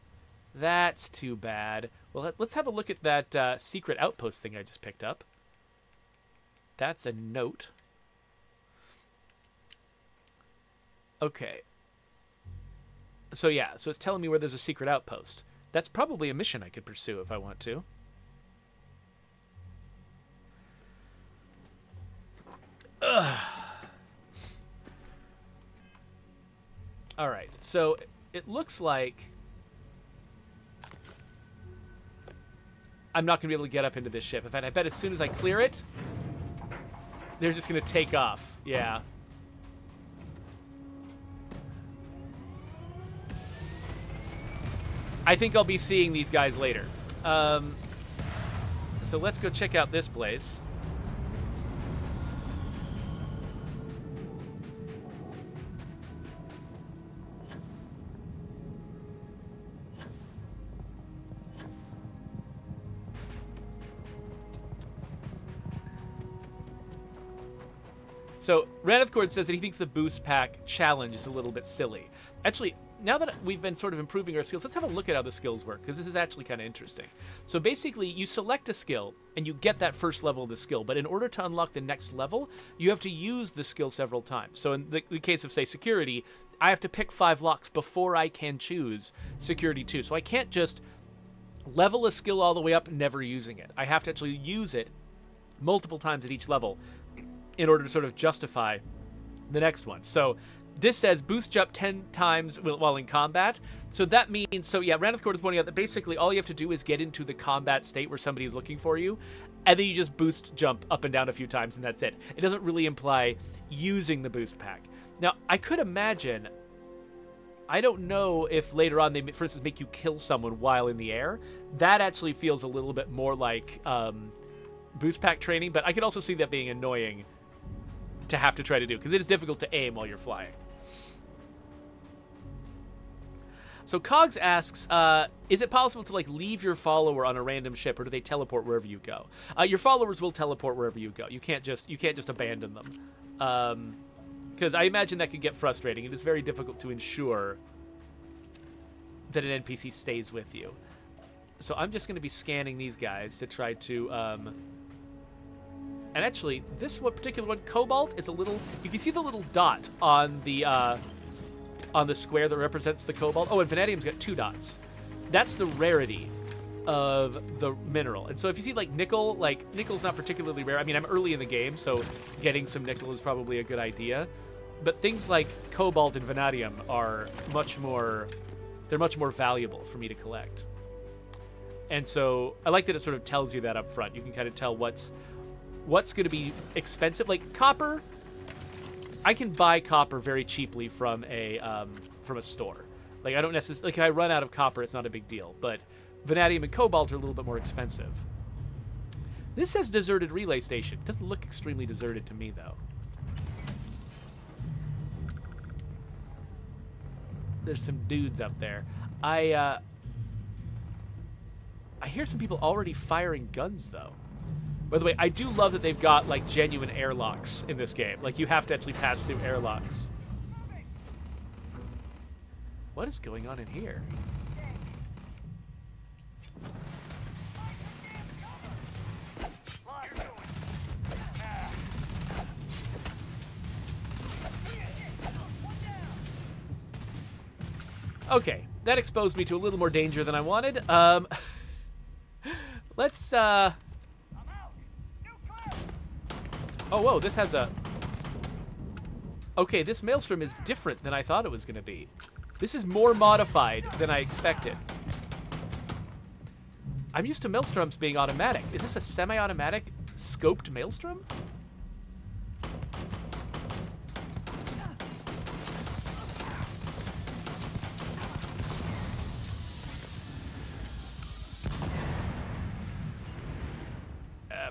That's too bad. Well, let's have a look at that secret outpost thing I just picked up. That's a note. Okay. So yeah, so it's telling me where there's a secret outpost. That's probably a mission I could pursue if I want to. Ugh. All right, so it looks like I'm not going to be able to get up into this ship. In fact, I bet as soon as I clear it, they're just going to take off. Yeah. I think I'll be seeing these guys later. So let's go check out this place. So, Ranithcord says that he thinks the boost pack challenge is a little bit silly. Actually, now that we've been sort of improving our skills, let's have a look at how the skills work, because this is actually kind of interesting. So basically, you select a skill, and you get that first level of the skill, but in order to unlock the next level, you have to use the skill several times. So in the case of, say, security, I have to pick 5 locks before I can choose security 2. So I can't just level a skill all the way up, never using it. I have to actually use it multiple times at each level in order to sort of justify the next one. So this says boost jump 10 times while in combat. So that means, so yeah, Ranithcord is pointing out that basically all you have to do is get into the combat state where somebody is looking for you, and then you just boost jump up and down a few times, and that's it. It doesn't really imply using the boost pack. Now, I could imagine, I don't know if later on they, for instance, make you kill someone while in the air. That actually feels a little bit more like boost pack training, but I could also see that being annoying to have to try to do, because it is difficult to aim while you're flying. So Cogs asks, is it possible to like leave your follower on a random ship, or do they teleport wherever you go? Your followers will teleport wherever you go. You can't just abandon them, because I imagine that could get frustrating. It is very difficult to ensure that an NPC stays with you. So I'm just going to be scanning these guys to try to. And actually, this one particular one, Cobalt, is a little... You can see the little dot on the square that represents the Cobalt. Oh, and Vanadium's got 2 dots. That's the rarity of the mineral. And so if you see, like, nickel, nickel's not particularly rare. I mean, I'm early in the game, so getting some nickel is probably a good idea. But things like Cobalt and Vanadium are much more... They're much more valuable for me to collect. And so I like that it sort of tells you that up front. You can kind of tell what's going to be expensive. Like copper, I can buy copper very cheaply from a store. Like I don't necessarily, like if I run out of copper, it's not a big deal. But Vanadium and cobalt are a little bit more expensive. This says deserted relay station. Doesn't look extremely deserted to me, though. There's some dudes up there. I hear some people already firing guns, though. By the way, I do love that they've got, like, genuine airlocks in this game. Like, you have to actually pass through airlocks. What is going on in here? Okay, that exposed me to a little more danger than I wanted. Let's, Oh, whoa, this has a... Okay, this Maelstrom is different than I thought it was going to be. This is more modified than I expected. I'm used to Maelstroms being automatic. Is this a semi-automatic scoped Maelstrom?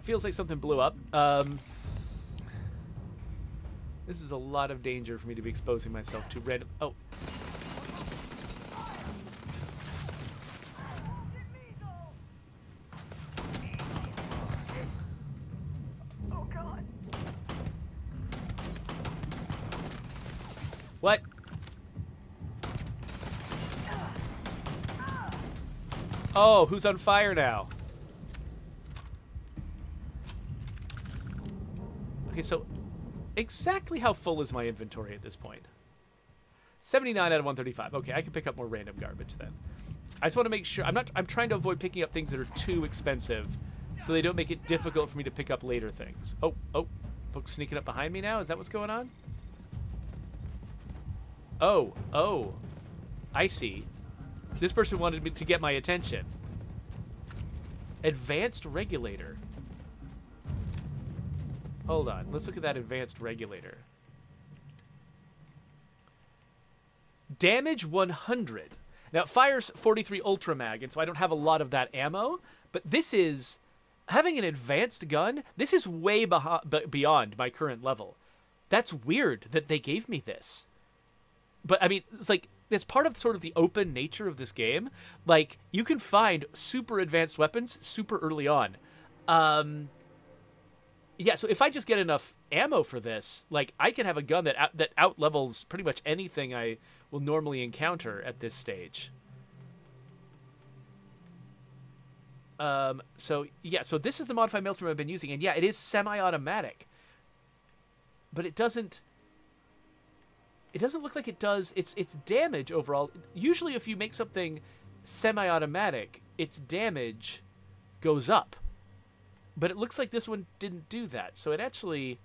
Feels like something blew up. This is a lot of danger for me to be exposing myself to random... Oh. Oh, God. What? Oh, who's on fire now? Okay, so exactly how full is my inventory at this point? 79 out of 135. Okay, I can pick up more random garbage then. I just want to make sure I'm trying to avoid picking up things that are too expensive so they don't make it difficult for me to pick up later things. Oh, folks sneaking up behind me now? Is that what's going on? Oh, I see. This person wanted me to get my attention. Advanced regulator. Hold on. Let's look at that advanced regulator. Damage 100. Now, it fires 43 Ultra Mag, and so I don't have a lot of that ammo. But this is... Having an advanced gun, this is way beyond my current level. That's weird that they gave me this. But, I mean, it's like... It's part of sort of the open nature of this game. Like, you can find super advanced weapons super early on. Yeah, so if I just get enough ammo for this, like, I can have a gun that out-levels pretty much anything I will normally encounter at this stage. So, yeah, so this is the modified Maelstrom I've been using, and yeah, it is semi-automatic. But it doesn't look like it does its damage overall. Usually if you make something semi-automatic, its damage goes up. But it looks like this one didn't do that. So it actually...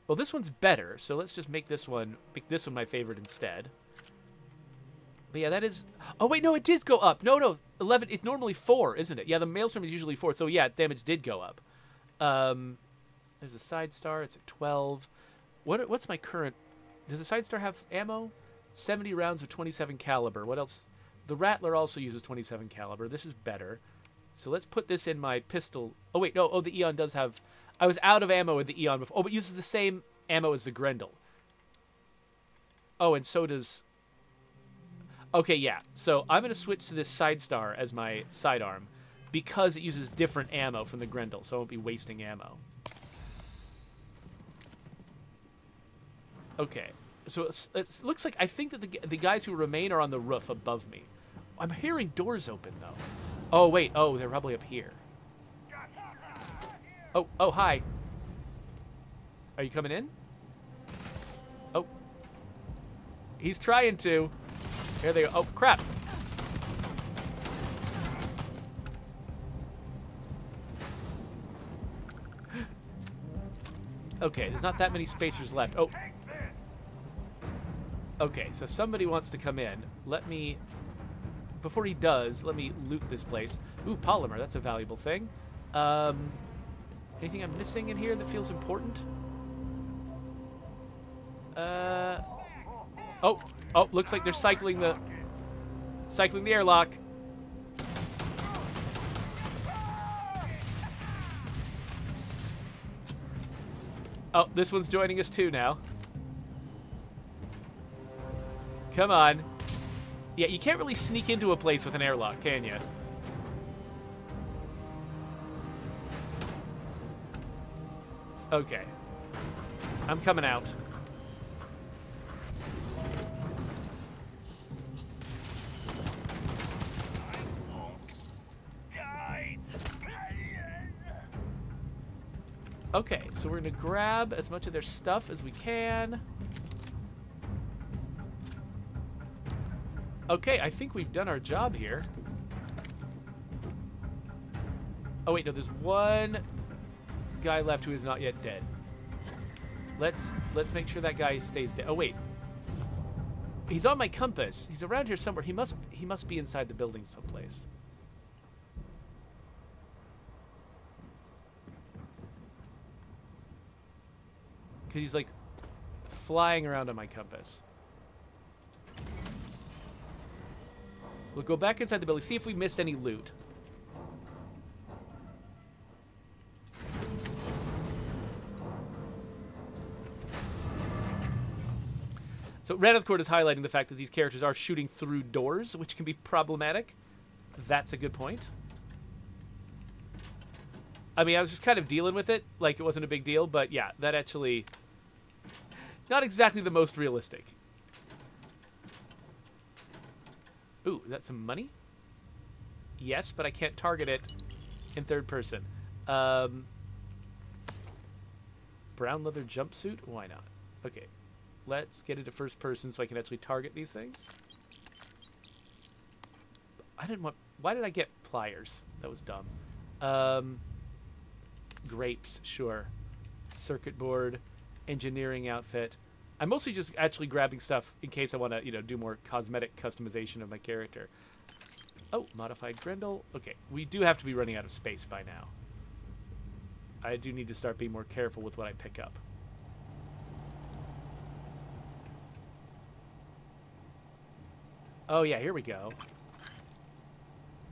Well, this one's better. So let's just make this one my favorite instead. But yeah, that is... Oh, wait, no, it did go up. No, 11... It's normally 4, isn't it? Yeah, the Maelstrom is usually 4. So yeah, its damage did go up. There's a side star. It's at 12. What's my current... Does the side star have ammo? 70 rounds of 27 caliber. What else? The Rattler also uses 27 caliber. This is better. So let's put this in my pistol. Oh, wait, no. Oh, the Eon does have... I was out of ammo with the Eon before. Oh, but it uses the same ammo as the Grendel. Oh, and so does... Okay, yeah. So I'm going to switch to this side star as my sidearm because it uses different ammo from the Grendel, so I won't be wasting ammo. Okay. So it looks like I think that the guys who remain are on the roof above me. I'm hearing doors open, though. Oh, wait. Oh, they're probably up here. Oh, hi. Are you coming in? Oh. He's trying to. Here they go. Oh, crap. Okay, there's not that many spacers left. Oh. Okay, so somebody wants to come in. Let me... Before he does, let me loot this place. Ooh, polymer. That's a valuable thing. Anything I'm missing in here that feels important? Oh, looks like they're cycling the airlock. Oh, this one's joining us too now. Come on. Yeah, you can't really sneak into a place with an airlock, can you? Okay. I'm coming out. Okay, so we're going to grab as much of their stuff as we can. Okay, I think we've done our job here. Oh, wait, no, there's one guy left who is not yet dead. Let's make sure that guy stays dead. Oh, wait. He's on my compass. He's around here somewhere. He must be inside the building someplace. Because he's, like, flying around on my compass. We'll go back inside the building, see if we missed any loot. So Ranithcord is highlighting the fact that these characters are shooting through doors, which can be problematic. That's a good point. I mean, I was just kind of dealing with it like it wasn't a big deal, but yeah, that actually... not exactly the most realistic. Ooh, is that some money? Yes, but I can't target it in third person. Brown leather jumpsuit? Why not? Okay. Let's get into first person so I can actually target these things. I didn't want... why did I get pliers? That was dumb. Grapes, sure. Circuit board. Engineering outfit. I'm mostly just actually grabbing stuff in case I want to, you know, do more cosmetic customization of my character. Oh, modified Grendel. Okay, we do have to be running out of space by now. I do need to start being more careful with what I pick up. Oh, yeah, here we go.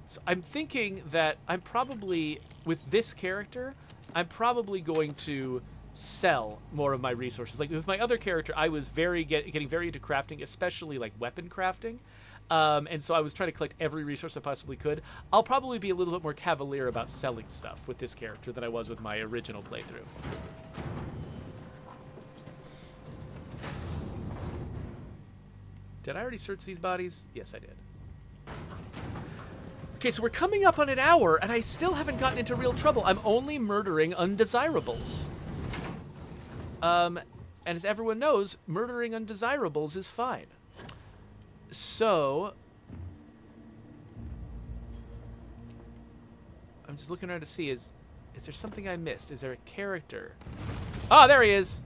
So I'm thinking that I'm probably, with this character, I'm probably going to sell more of my resources. Like with my other character, I was getting very into crafting, especially like weapon crafting. And so I was trying to collect every resource I possibly could. I'll probably be a little bit more cavalier about selling stuff with this character than I was with my original playthrough. Did I already search these bodies? Yes, I did. Okay, so we're coming up on an hour, and I still haven't gotten into real trouble. I'm only murdering undesirables. And as everyone knows, murdering undesirables is fine. So... I'm just looking around to see, is there something I missed? Is there a character? Ah, there he is!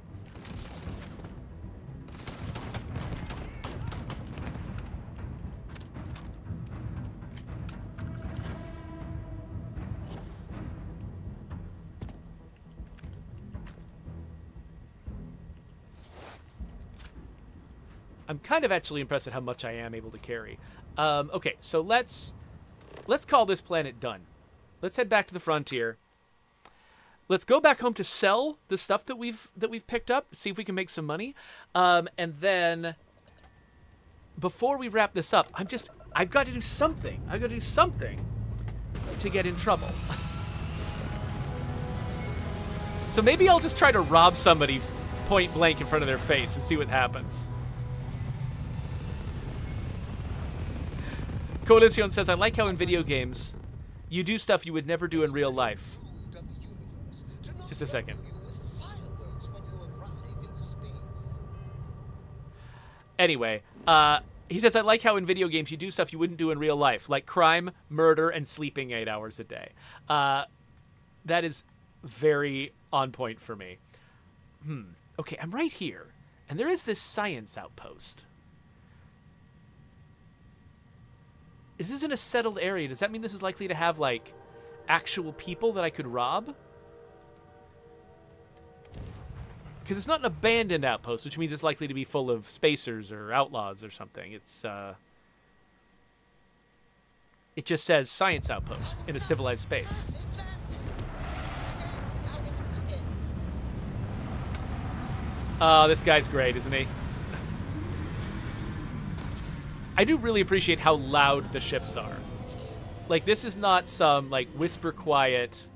I'm kind of actually impressed at how much I am able to carry. Okay, so let's call this planet done. Let's head back to the frontier. Let's go back home to sell the stuff that we've picked up, see if we can make some money. And then before we wrap this up, I've got to do something. I've got to do something to get in trouble. So maybe I'll just try to rob somebody point blank in front of their face and see what happens. Coalition says, I like how in video games you do stuff you would never do in real life. Just a second. Anyway, he says, I like how in video games you do stuff you wouldn't do in real life, like crime, murder, and sleeping 8 hours a day. That is very on point for me. Okay, I'm right here, and there is this science outpost. This isn't a settled area. Does that mean this is likely to have, like, actual people that I could rob? Because it's not an abandoned outpost, which means it's likely to be full of spacers or outlaws or something. It just says science outpost in a civilized space. Oh, this guy's great, isn't he? I do really appreciate how loud the ships are. Like, this is not some, like, whisper quiet,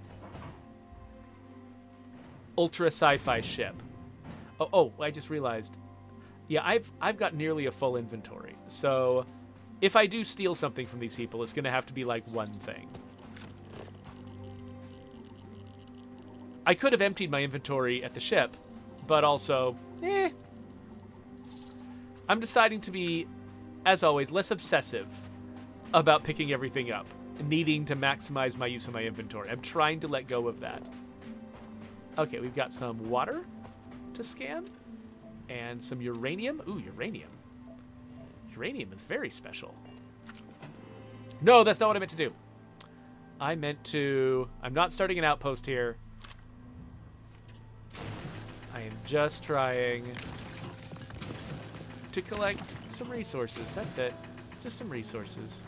ultra sci-fi ship. Oh, I just realized. Yeah, I've got nearly a full inventory. So, if I do steal something from these people, it's going to have to be, like, one thing. I could have emptied my inventory at the ship, but also, I'm deciding to be, as always, less obsessive about picking everything up, needing to maximize my use of my inventory. I'm trying to let go of that. Okay, we've got some water to scan, and some uranium. Ooh, uranium. Uranium is very special. No, that's not what I meant to do. I'm not starting an outpost here. I am just trying to collect some resources. That's it. Just some resources.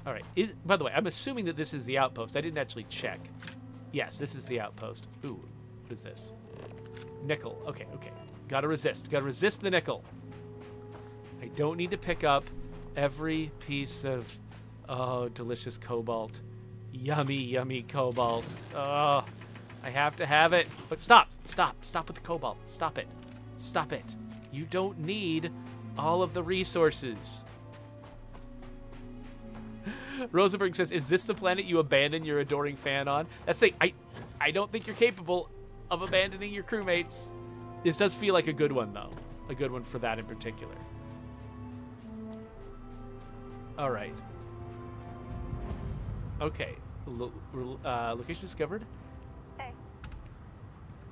All right. By the way, I'm assuming that this is the outpost. I didn't actually check. Yes, this is the outpost. Ooh, what is this? Nickel. Okay. Gotta resist. Gotta resist the nickel. I don't need to pick up every piece of, oh, delicious cobalt. Yummy, yummy cobalt. Oh, I have to have it. But stop with the cobalt. Stop it. You don't need all of the resources. Rosenberg says, is this the planet you abandon your adoring fan on? That's the thing. I don't think you're capable of abandoning your crewmates. This does feel like a good one, though. A good one for that in particular. All right. Okay. Location discovered. Hey.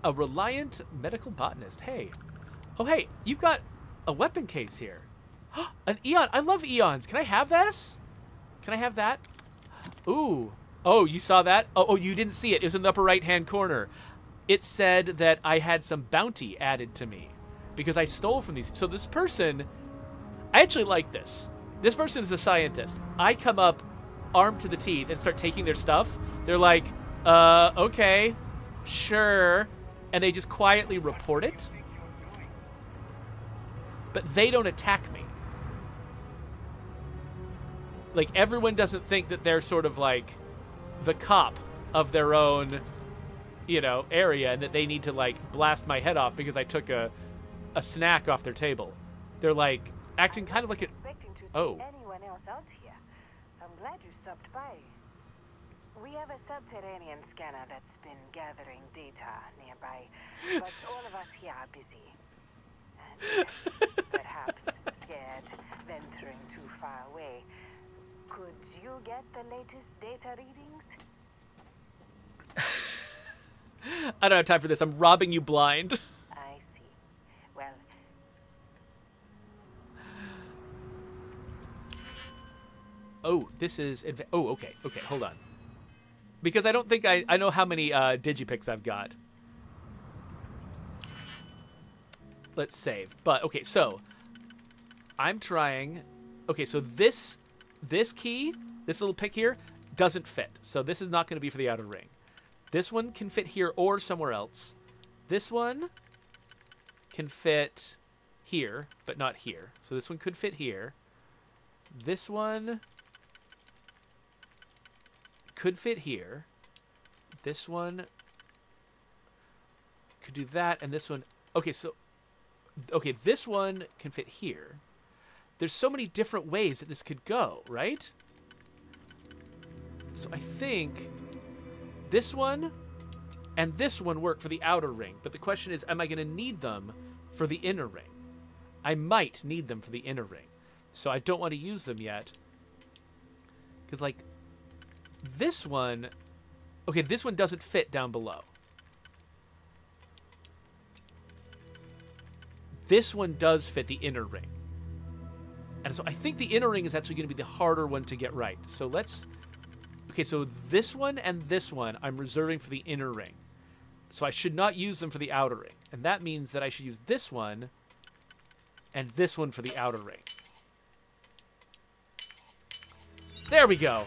A reliant medical botanist. Hey. Oh, hey. You've got a weapon case here. An Eon. I love Eons. Can I have this? Can I have that? Ooh. Oh, you saw that? Oh, you didn't see it. It was in the upper right-hand corner. It said that I had some bounty added to me because I stole from these. So this person, I actually like this. This person is a scientist. I come up armed to the teeth and start taking their stuff. They're like, okay, sure. And they just quietly report it. But they don't attack me. Like, everyone doesn't think that they're sort of like the cop of their own, area, and that they need to, like, blast my head off because I took a snack off their table. They're, like, acting kind of like expecting to see Oh. anyone else out here. I'm glad you stopped by. We have a subterranean scanner that's been gathering data nearby, but all of us here are busy. And perhaps scared, venturing too far away. Could you get the latest data readings? I don't have time for this. I'm robbing you blind. I see. Well, Oh, this is... Oh, okay. Okay, hold on. Because I don't think I know how many Digipics I've got. Let's save. But, okay, so... I'm trying... Okay, so this key, this little pick here, doesn't fit. So this is not going to be for the outer ring. This one can fit here or somewhere else. This one can fit here, but not here. So this one could fit here. This one could fit here. This one could do that, and this one... Okay, so... Okay, this one can fit here. There's so many different ways that this could go, right? So I think this one and this one work for the outer ring. But the question is, am I going to need them for the inner ring? I might need them for the inner ring. So I don't want to use them yet. Because, like, this one... Okay, this one doesn't fit down below. This one does fit the inner ring. And so I think the inner ring is actually going to be the harder one to get right. So let's... Okay, so this one and this one I'm reserving for the inner ring. So I should not use them for the outer ring. And that means that I should use this one and this one for the outer ring. There we go.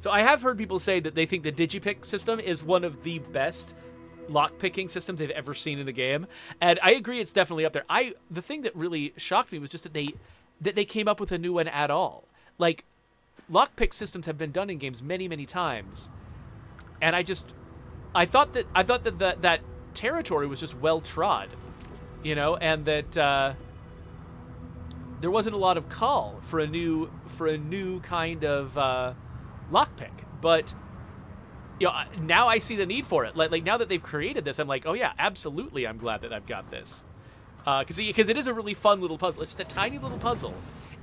So I have heard people say that they think the Digipick system is one of the best lockpicking systems they've ever seen in a game, and I agree it's definitely up there. The thing that really shocked me was just that they came up with a new one at all. Like, lockpick systems have been done in games many, many times, and I thought that territory was just well trod, you know, and that there wasn't a lot of call for a new kind of lockpick. But you know, now I see the need for it. Like now that they've created this, I'm like, oh yeah, absolutely, I'm glad that I've got this, because it is a really fun little puzzle. It's just a tiny little puzzle.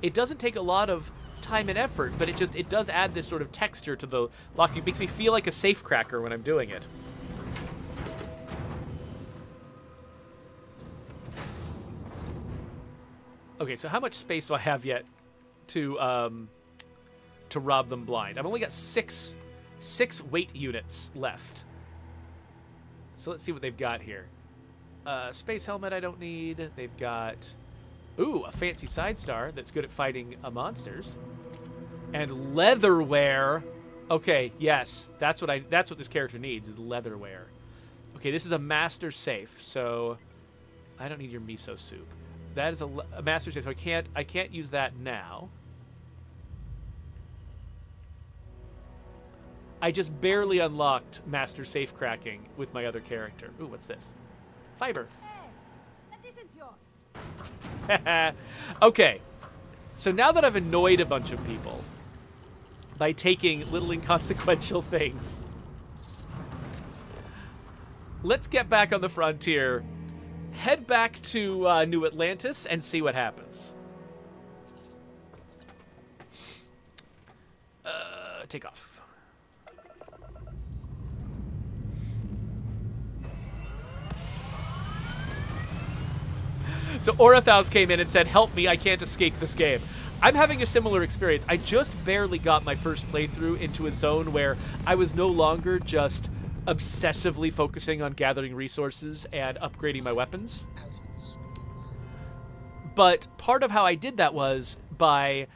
It doesn't take a lot of time and effort, but it does add this sort of texture to the lock. It makes me feel like a safe cracker when I'm doing it. Okay, so how much space do I have yet to rob them blind? I've only got six weight units left. So let's see what they've got here. Space helmet I don't need. They've got, ooh, a fancy side star that's good at fighting monsters. And leatherware. Okay, yes, that's what this character needs, is leatherware. Okay, this is a master safe, so I don't need your miso soup. That is a master safe, so I can't use that now. I just barely unlocked master safe cracking with my other character. Ooh, what's this? Fiber. Hey, that isn't yours. Okay, so now that I've annoyed a bunch of people by taking little inconsequential things, let's get back on the frontier, head back to New Atlantis, and see what happens. Take off. So Orathaus came in and said, help me, I can't escape this game. I'm having a similar experience. I just barely got my first playthrough into a zone where I was no longer just obsessively focusing on gathering resources and upgrading my weapons. But part of how I did that was by,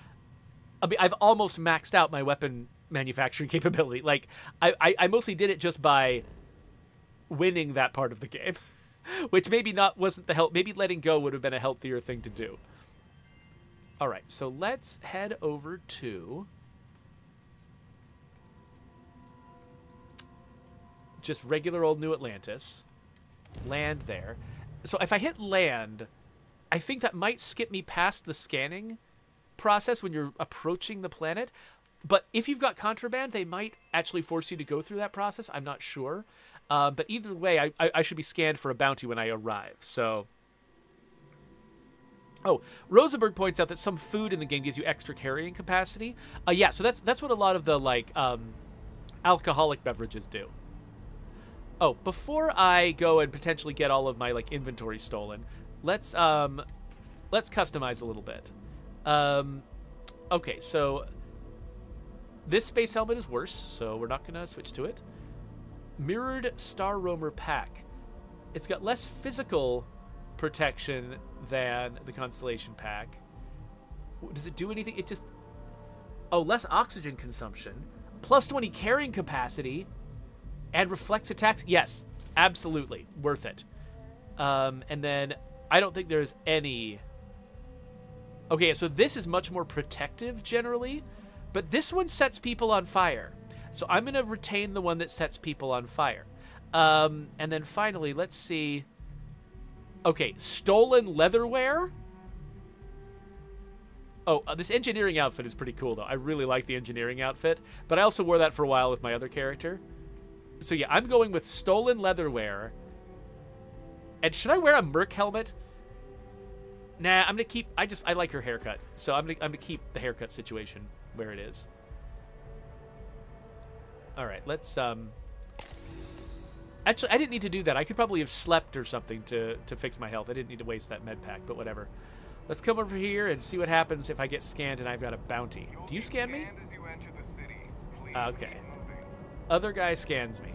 I mean, I've almost maxed out my weapon manufacturing capability. Like, I mostly did it just by winning that part of the game. Which maybe wasn't the help. Maybe letting go would have been a healthier thing to do. All right, so let's head over to just regular old New Atlantis. Land there. So if I hit land, I think that might skip me past the scanning process when you're approaching the planet. But if you've got contraband, they might actually force you to go through that process. I'm not sure. But either way, I should be scanned for a bounty when I arrive. So, oh, Rosenberg points out that some food in the game gives you extra carrying capacity. Yeah, so that's what a lot of the like alcoholic beverages do. Oh, before I go and potentially get all of my like inventory stolen, let's customize a little bit. Okay, so this space helmet is worse, so we're not gonna switch to it. Mirrored Star Roamer pack. It's got less physical protection than the Constellation pack. Does it do anything? It just... Oh, less oxygen consumption. Plus 20 carrying capacity. And reflects attacks. Yes, absolutely. Worth it. And then I don't think there's any... Okay, so this is much more protective generally. But this one sets people on fire. So I'm going to retain the one that sets people on fire. And then finally, let's see. Okay, stolen leatherware. Oh, this engineering outfit is pretty cool, though. I really like the engineering outfit. But I also wore that for a while with my other character. So yeah, I'm going with stolen leatherware. And should I wear a Merc helmet? Nah, I'm going to keep... I like her haircut. So I'm gonna keep the haircut situation where it is. All right, let's actually, I didn't need to do that. I could probably have slept or something to fix my health. I didn't need to waste that med pack, but whatever. Let's come over here and see what happens if I get scanned and I've got a bounty. Do you scan me? As you enter the city. Please Okay. keep moving. Other guy scans me.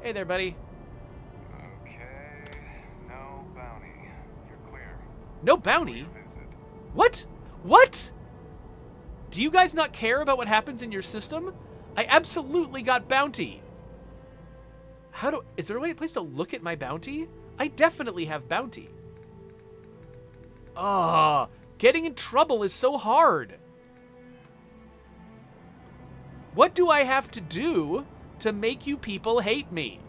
Hey there, buddy. Okay. No bounty. You're clear. No bounty? Visit. What? What? Do you guys not care about what happens in your system? I absolutely got bounty. Is there a place to look at my bounty? I definitely have bounty. Ah, getting in trouble is so hard. What do I have to do to make you people hate me?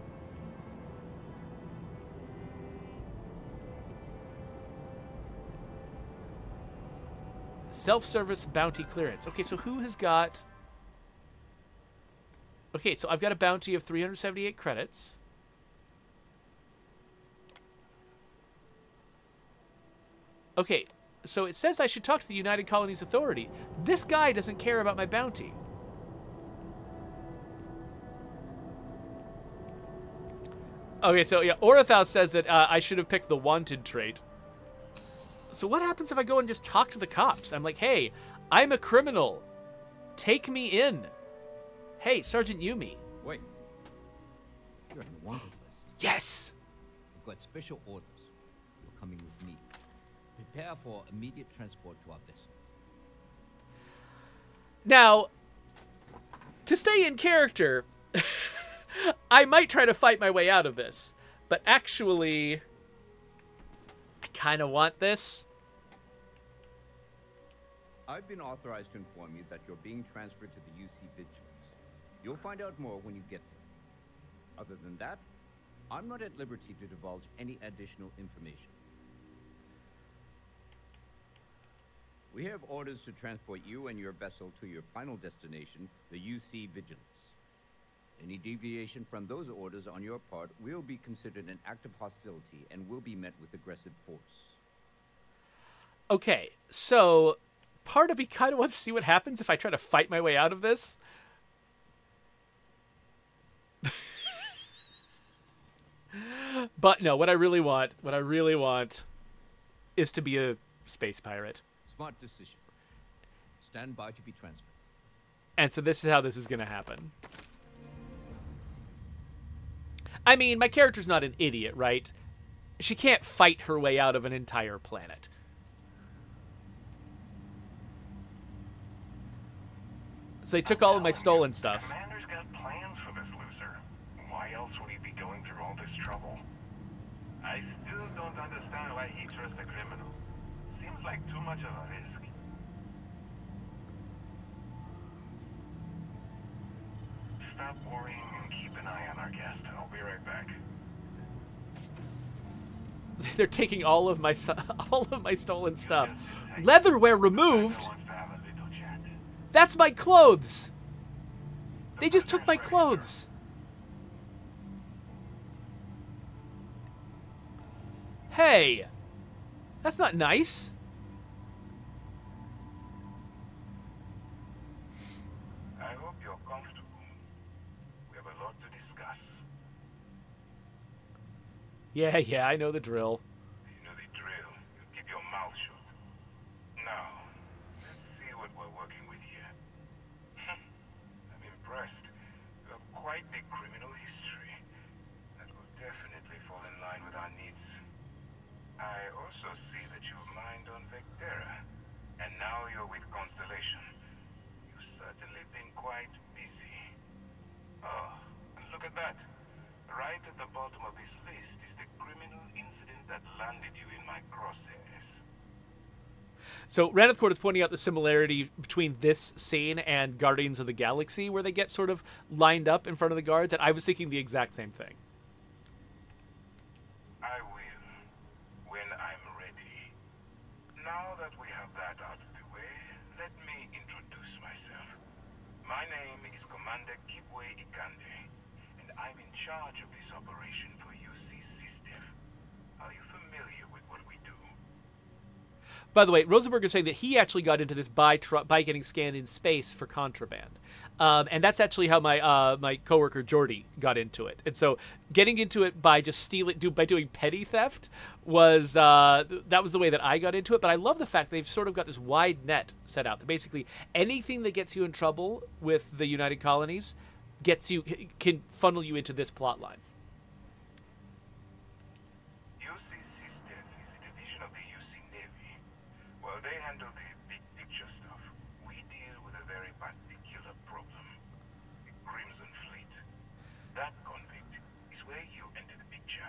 Self-service bounty clearance. Okay, so who has got... Okay, so I've got a bounty of 378 credits. Okay, so it says I should talk to the United Colonies Authority. This guy doesn't care about my bounty. Okay, so yeah, Orathouse says that I should have picked the wanted trait. So what happens if I go and just talk to the cops? I'm like, hey, I'm a criminal. Take me in. Hey, Sergeant Yumi. Wait. You're on the wanted list. Yes! I've got special orders. You're coming with me. Prepare for immediate transport to our vessel. Now, to stay in character, I might try to fight my way out of this, but actually, I kind of want this. I've been authorized to inform you that you're being transferred to the UC Vigilance. You'll find out more when you get there. Other than that, I'm not at liberty to divulge any additional information. We have orders to transport you and your vessel to your final destination, the UC Vigilance. Any deviation from those orders on your part will be considered an act of hostility and will be met with aggressive force. Okay, so part of me kind of wants to see what happens if I try to fight my way out of this. But no, what I really want is to be a space pirate. Smart decision. Stand by to be transferred. And so this is how this is going to happen. I mean, my character's not an idiot, right? She can't fight her way out of an entire planet. So they took all of my stolen stuff. Commander's got plans for this loser. Why else would he be going through all this trouble? I still don't understand why he trusts a criminal. Seems like too much of a risk. Stop worrying and keep an eye on our guest. I'll be right back. They're taking all of my stolen stuff. Leatherware removed. That's my clothes. They just took my clothes. Hey, that's not nice. I hope you're comfortable. We have a lot to discuss. Yeah, I know the drill. You know the drill. You keep your mouth shut. Now, let's see what we're working with here. I'm impressed. You have quite the criminal history. That will definitely fall in line with our needs. I also see that you mined on Vectera, and now you're with Constellation. You've certainly been quite busy. Oh, and look at that. Right at the bottom of this list is the criminal incident that landed you in my crosshairs. So Raneth Court is pointing out the similarity between this scene and Guardians of the Galaxy, where they get sort of lined up in front of the guards, and I was thinking the exact same thing. I will, when I'm ready. Now that we have that out of the way, let me introduce myself. My name is Commander Kibwe Ikande, and I'm in charge of this operation for UC System. Are you familiar with what we do? By the way, Rosenberg is saying that he actually got into this by getting scanned in space for contraband. And that's actually how my my coworker Jordy got into it. And so getting into it by just by doing petty theft was that was the way that I got into it. But I love the fact they've sort of got this wide net set out. That basically anything that gets you in trouble with the United Colonies can funnel you into this plot line. UC System is a division of the UC Navy. Well, they handle the big picture stuff. We deal with a very particular problem. Crimson Fleet. That convict is where you enter the picture.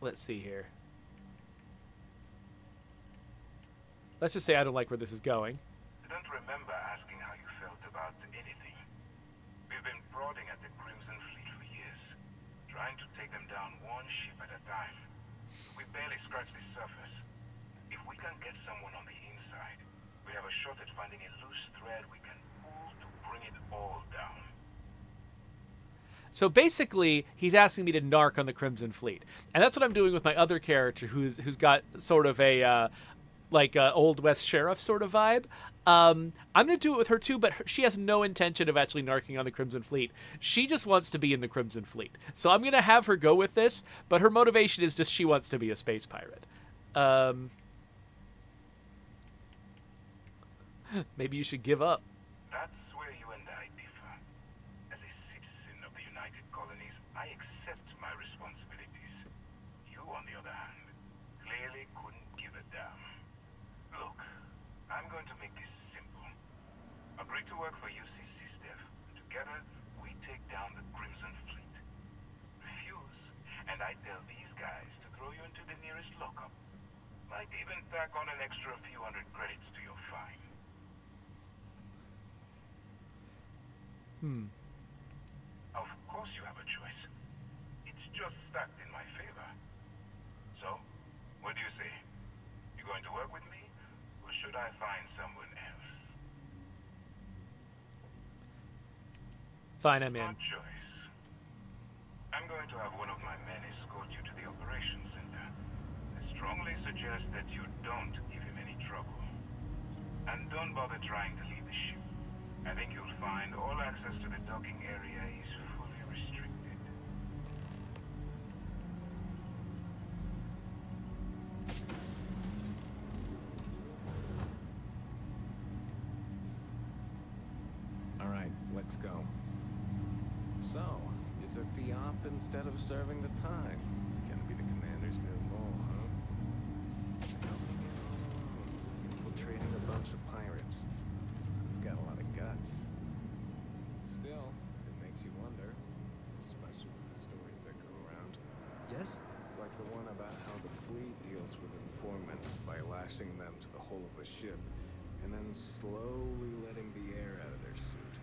Let's see here. Let's just say I don't like where this is going. I don't remember asking how you felt about anything. We've been prodding at the Crimson Fleet for years, trying to take them down one ship at a time. We barely scratched the surface. If we can get someone on the inside, we have a shot at finding a loose thread we can pull to bring it all down. So basically, he's asking me to narc on the Crimson Fleet, and that's what I'm doing with my other character, who's got sort of a Old West sheriff sort of vibe. I'm gonna do it with her too, but she has no intention of actually narking on the Crimson Fleet. She just wants to be in the Crimson Fleet. So I'm gonna have her go with this, but her motivation is just she wants to be a space pirate. Maybe you should give up. That's where you and I differ. As a citizen of the United Colonies, I accept my responsibilities. You, on the other hand, clearly couldn't give a damn. Look, I'm going to make this simple. Agree to work for UCC Steph. Together, we take down the Crimson Fleet. Refuse, and I tell these guys to throw you into the nearest lockup. Might even tack on an extra few hundred credits to your fine. Of course you have a choice. It's just stacked in my favor. So, what do you say? You going to work with me, or should I find someone else? Fine, I'm in. Smart choice. I'm going to have one of my men escort you to the operations center. I strongly suggest that you don't give him any trouble. And don't bother trying to leave the ship. I think you'll find all access to the docking area is fully restricted. All right, let's go. So, you took the op instead of serving the time. Gonna be the commander's new role, huh? Infiltrating a bunch of pirates. You've got a lot of guts. Still, it makes you wonder, especially with the stories that go around. Yes? Like the one about how the fleet deals with informants by lashing them to the hull of a ship and then slowly letting the air out of their suit.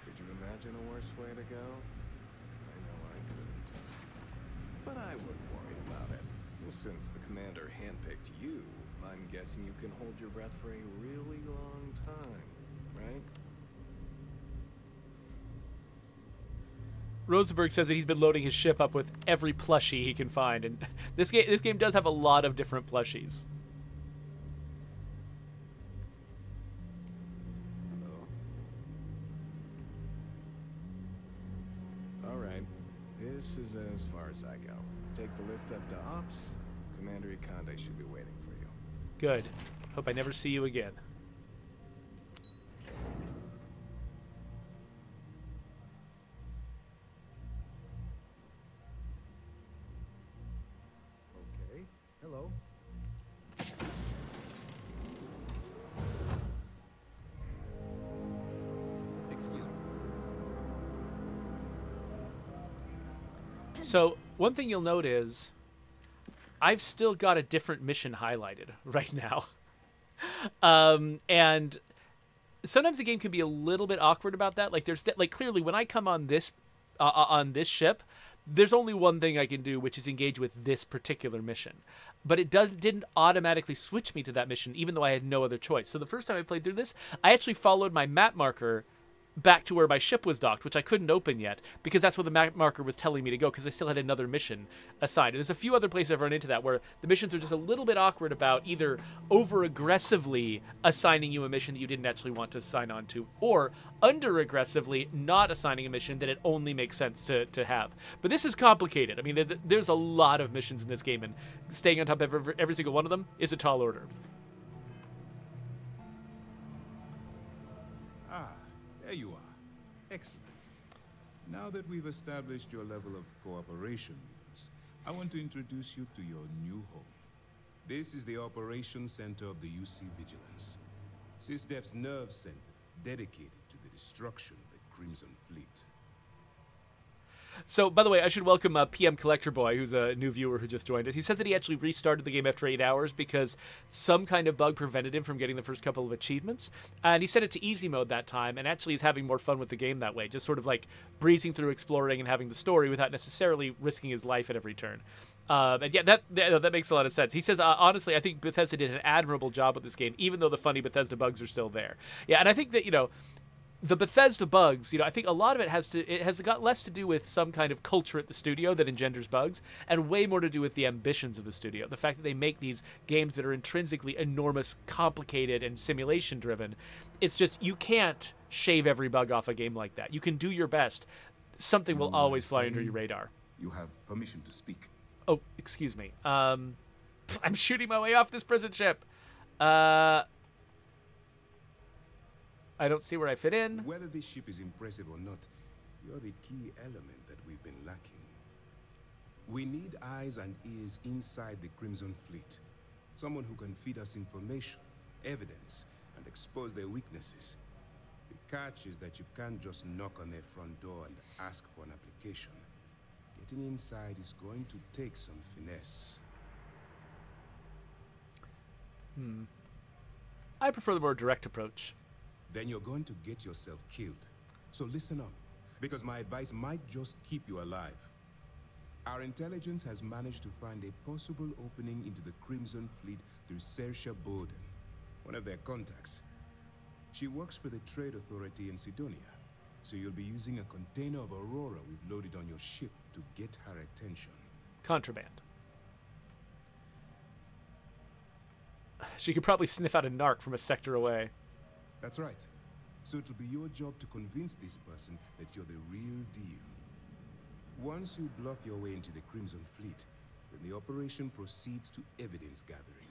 Could you imagine a worse way to go? I know I couldn't. But I wouldn't worry about it. Since the commander handpicked you, I'm guessing you can hold your breath for a really long time, right? Rosenberg says that he's been loading his ship up with every plushie he can find, and this game does have a lot of different plushies. Hello? All right, this is as far as I go. Take the lift up to Ops. Commander Ikonde should be waiting for you. Good. Hope I never see you again. Okay. Hello. Excuse me. So, one thing you'll note is I've still got a different mission highlighted right now. And sometimes the game can be a little bit awkward about that. Like, clearly when I come on this ship, there's only one thing I can do, which is engage with this particular mission. But it didn't automatically switch me to that mission, even though I had no other choice. So the first time I played through this, I actually followed my map marker back to where my ship was docked, which I couldn't open yet, because that's where the map marker was telling me to go, because I still had another mission assigned. And there's a few other places I've run into that, where the missions are just a little bit awkward about either over-aggressively assigning you a mission that you didn't actually want to sign on to, or under-aggressively not assigning a mission that it only makes sense to have. But this is complicated. I mean, there's a lot of missions in this game, and staying on top of every single one of them is a tall order. There you are. Excellent. Now that we've established your level of cooperation with us, I want to introduce you to your new home. This is the Operations Center of the UC Vigilance. SysDef's nerve center, dedicated to the destruction of the Crimson Fleet. So, by the way, I should welcome PM Collector Boy, who's a new viewer who just joined us. He says that he actually restarted the game after 8 hours because some kind of bug prevented him from getting the first couple of achievements. And he set it to easy mode that time, and actually is having more fun with the game that way, just sort of like breezing through, exploring, and having the story without necessarily risking his life at every turn. And yeah, that makes a lot of sense. He says, honestly, I think Bethesda did an admirable job with this game, even though the funny Bethesda bugs are still there. Yeah, and I think that, the Bethesda bugs, I think a lot of it has got less to do with some kind of culture at the studio that engenders bugs, and way more to do with the ambitions of the studio. The fact that they make these games that are intrinsically enormous, complicated, and simulation-driven. It's just, you can't shave every bug off a game like that. You can do your best. Something will always fly under your radar. You have permission to speak. Oh, excuse me. I'm shooting my way off this prison ship. I don't see where I fit in. Whether this ship is impressive or not, you're the key element that we've been lacking. We need eyes and ears inside the Crimson Fleet. Someone who can feed us information, evidence, and expose their weaknesses. The catch is that you can't just knock on their front door and ask for an application. Getting inside is going to take some finesse. I prefer the more direct approach. Then you're going to get yourself killed. So listen up, because my advice might just keep you alive. Our intelligence has managed to find a possible opening into the Crimson Fleet through Saoirse Bowden, one of their contacts. She works for the Trade Authority in Sidonia, so you'll be using a container of Aurora we've loaded on your ship to get her attention. Contraband. She could probably sniff out a narc from a sector away. That's right. So it'll be your job to convince this person that you're the real deal. Once you bluff your way into the Crimson Fleet, then the operation proceeds to evidence gathering.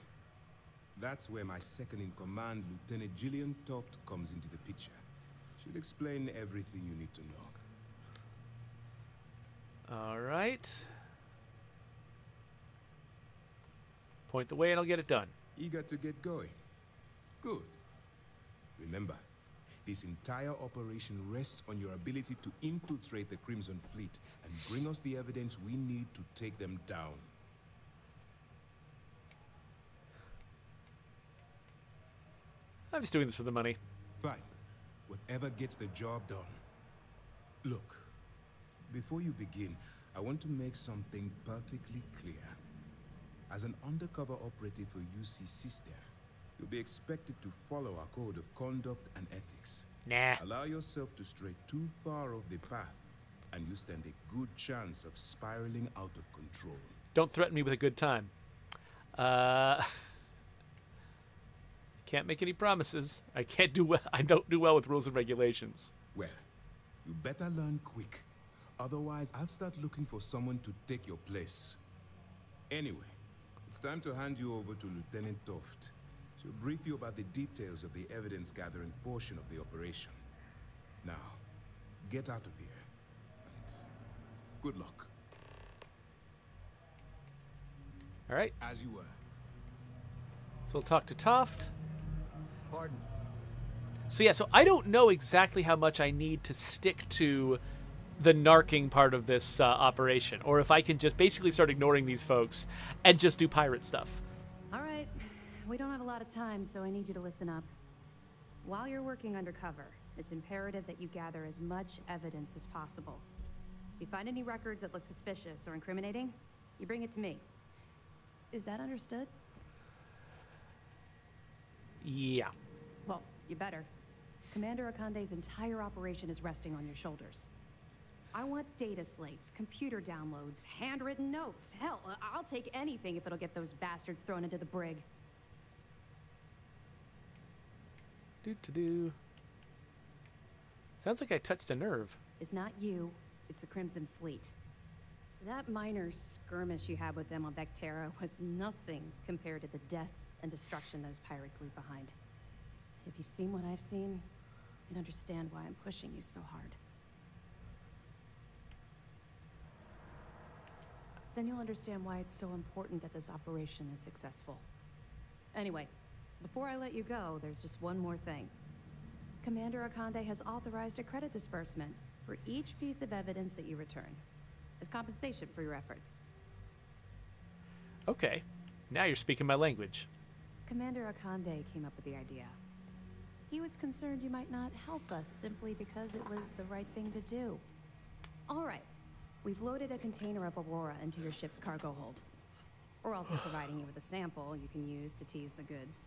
That's where my second-in-command, Lieutenant Gillian Toft, comes into the picture. She'll explain everything you need to know. All right. Point the way and I'll get it done. Eager to get going? Good. Remember, this entire operation rests on your ability to infiltrate the Crimson Fleet and bring us the evidence we need to take them down. I'm just doing this for the money. Fine. Whatever gets the job done. Look, before you begin, I want to make something perfectly clear. As an undercover operative for UC SysDef, you'll be expected to follow our code of conduct and ethics. Nah. Allow yourself to stray too far off the path, and you stand a good chance of spiraling out of control. Don't threaten me with a good time. Can't make any promises. I can't do well. I don't do well with rules and regulations. Well, you better learn quick. Otherwise, I'll start looking for someone to take your place. Anyway, it's time to hand you over to Lieutenant Toft. She'll brief you about the details of the evidence-gathering portion of the operation. Now, get out of here, and good luck. All right. As you were. So we'll talk to Toft. Pardon. So yeah, so I don't know exactly how much I need to stick to the narking part of this operation, or if I can just basically start ignoring these folks and just do pirate stuff. All right. We don't have a lot of time, so I need you to listen up. While you're working undercover, it's imperative that you gather as much evidence as possible. If you find any records that look suspicious or incriminating, you bring it to me. Is that understood? Yeah. Well, you better. Commander Akande's entire operation is resting on your shoulders. I want data slates, computer downloads, handwritten notes. Hell, I'll take anything if it'll get those bastards thrown into the brig. Do. Sounds like I touched a nerve. It's not you, it's the Crimson Fleet. That minor skirmish you had with them on Vectera was nothing compared to the death and destruction those pirates leave behind. If you've seen what I've seen, you'd understand why I'm pushing you so hard. Then you'll understand why it's so important that this operation is successful. Anyway, Before I let you go, there's just one more thing. Commander Akande has authorized a credit disbursement for each piece of evidence that you return, as compensation for your efforts. Okay. Now you're speaking my language. Commander Akande came up with the idea. He was concerned you might not help us simply because it was the right thing to do. All right. We've loaded a container of Aurora into your ship's cargo hold. We're also providing you with a sample you can use to tease the goods.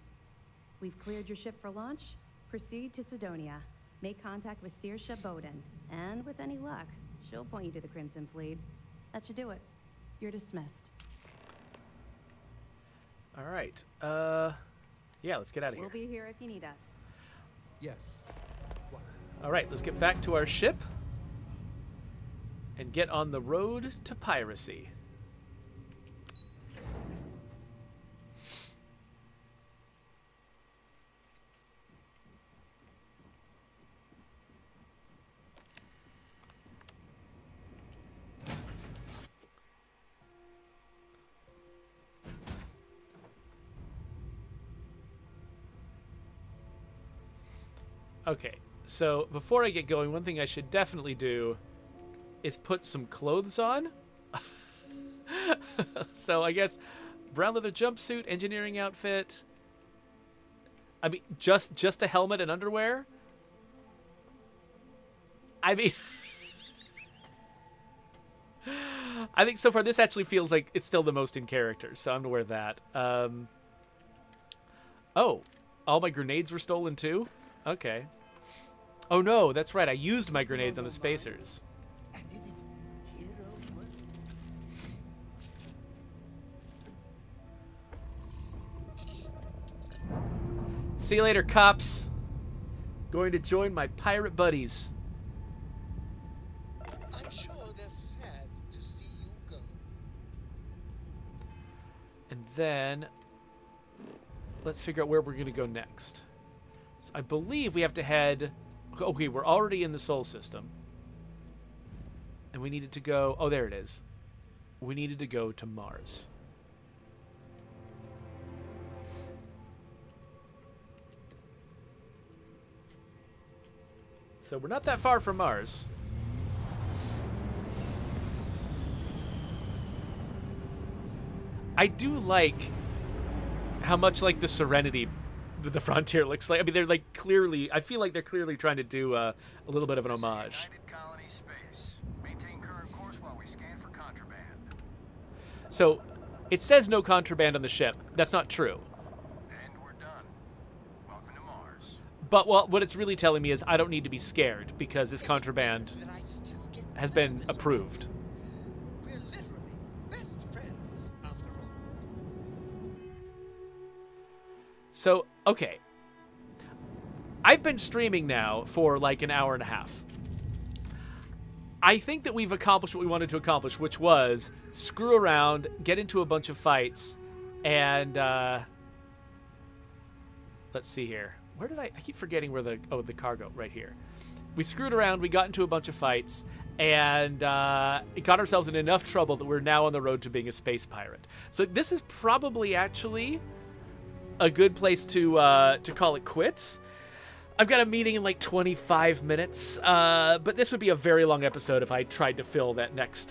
We've cleared your ship for launch. Proceed to Sidonia. Make contact with Saoirse Bowden. And with any luck, she'll point you to the Crimson Fleet. That should do it. You're dismissed. All right. Yeah, let's get out of here. We'll be here if you need us. Yes. What? All right, let's get back to our ship and get on the road to piracy. Okay, so before I get going, one thing I should definitely do is put some clothes on. So I guess brown leather jumpsuit, engineering outfit. I mean, just a helmet and underwear. I mean, I think so far this actually feels like it's still the most in character, so I'm gonna wear that. Oh, all my grenades were stolen too? Okay. Oh no, that's right. I used my grenades on the spacers. And is it hero work? See you later, cops. Going to join my pirate buddies. I'm sure they're sad to see you go. And then let's figure out where we're going to go next. So I believe we have to head... Okay, we're already in the Sol system. And we needed to go... Oh, there it is. We needed to go to Mars. So we're not that far from Mars. I do like how much like the Serenity the Frontier looks like. I mean, they're like clearly... I feel like they're clearly trying to do a little bit of an homage. United Colony Space. Maintain current course while we scan for contraband. So, it says no contraband on the ship. That's not true. And we're done. Welcome to Mars. But what it's really telling me is I don't need to be scared because this contraband That I still get has been this approved. We're literally best friends after all. So, okay. I've been streaming now for like an hour and a half. I think that we've accomplished what we wanted to accomplish, which was screw around, get into a bunch of fights, and let's see here. Where did I keep forgetting where the cargo, right here. We screwed around, we got into a bunch of fights, and it got ourselves in enough trouble that we're now on the road to being a space pirate. So this is probably actually a good place to call it quits. I've got a meeting in like 25 minutes, but this would be a very long episode if I tried to fill that next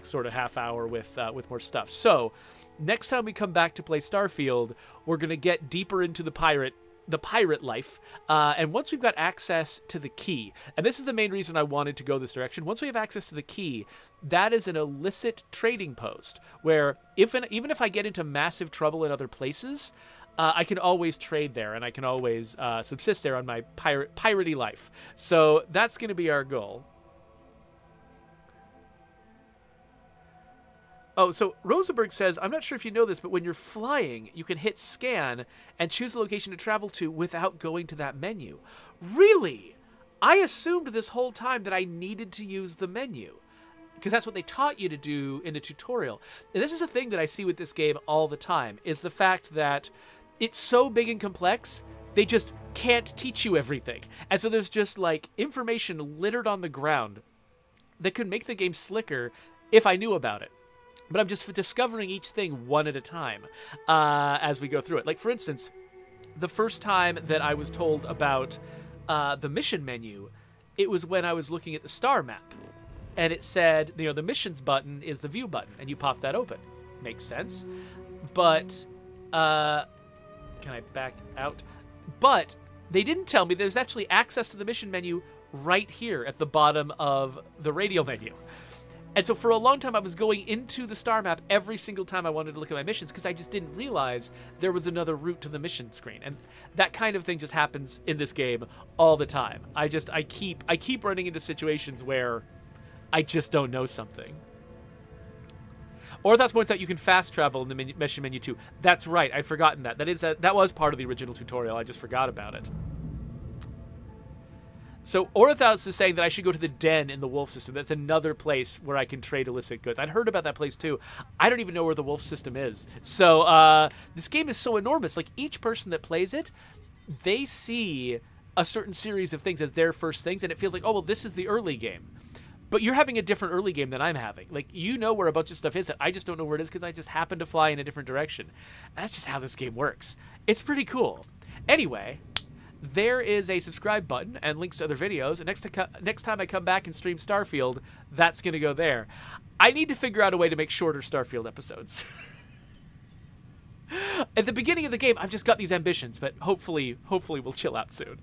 sort of half hour with more stuff. So next time we come back to play Starfield, we're gonna get deeper into the pirate life, and once we've got access to the key, and this is the main reason I wanted to go this direction, once we have access to the key, that is an illicit trading post where even if I get into massive trouble in other places, I can always trade there, and I can always subsist there on my piratey life. So that's going to be our goal. Oh, so Rosenberg says, I'm not sure if you know this, but when you're flying, you can hit scan and choose a location to travel to without going to that menu. Really? I assumed this whole time that I needed to use the menu, because that's what they taught you to do in the tutorial. And this is a thing that I see with this game all the time, is the fact that it's so big and complex, they just can't teach you everything. And so there's just, like, information littered on the ground that could make the game slicker if I knew about it. But I'm just discovering each thing one at a time as we go through it. Like, for instance, the first time that I was told about the mission menu, it was when I was looking at the star map. And it said, you know, the missions button is the view button, and you pop that open. Makes sense. But, can I back out? But they didn't tell me there's actually access to the mission menu right here at the bottom of the radio menu. And so for a long time, I was going into the star map every single time I wanted to look at my missions because I just didn't realize there was another route to the mission screen. And that kind of thing just happens in this game all the time. I keep running into situations where I just don't know something. Orthos points out you can fast travel in the mission menu too. That's right. I'd forgotten that. That was part of the original tutorial. I just forgot about it. So Orthos is saying that I should go to the den in the wolf system. That's another place where I can trade illicit goods. I'd heard about that place too. I don't even know where the wolf system is. So this game is so enormous. Like each person that plays it, they see a certain series of things as their first things, and it feels like, oh, well, this is the early game. But you're having a different early game than I'm having. Like, you know where a bunch of stuff is that I just don't know where it is because I just happen to fly in a different direction. And that's just how this game works. It's pretty cool. Anyway, there is a subscribe button and links to other videos. And next time I come back and stream Starfield, that's going to go there. I need to figure out a way to make shorter Starfield episodes. At the beginning of the game, I've just got these ambitions, but hopefully we'll chill out soon.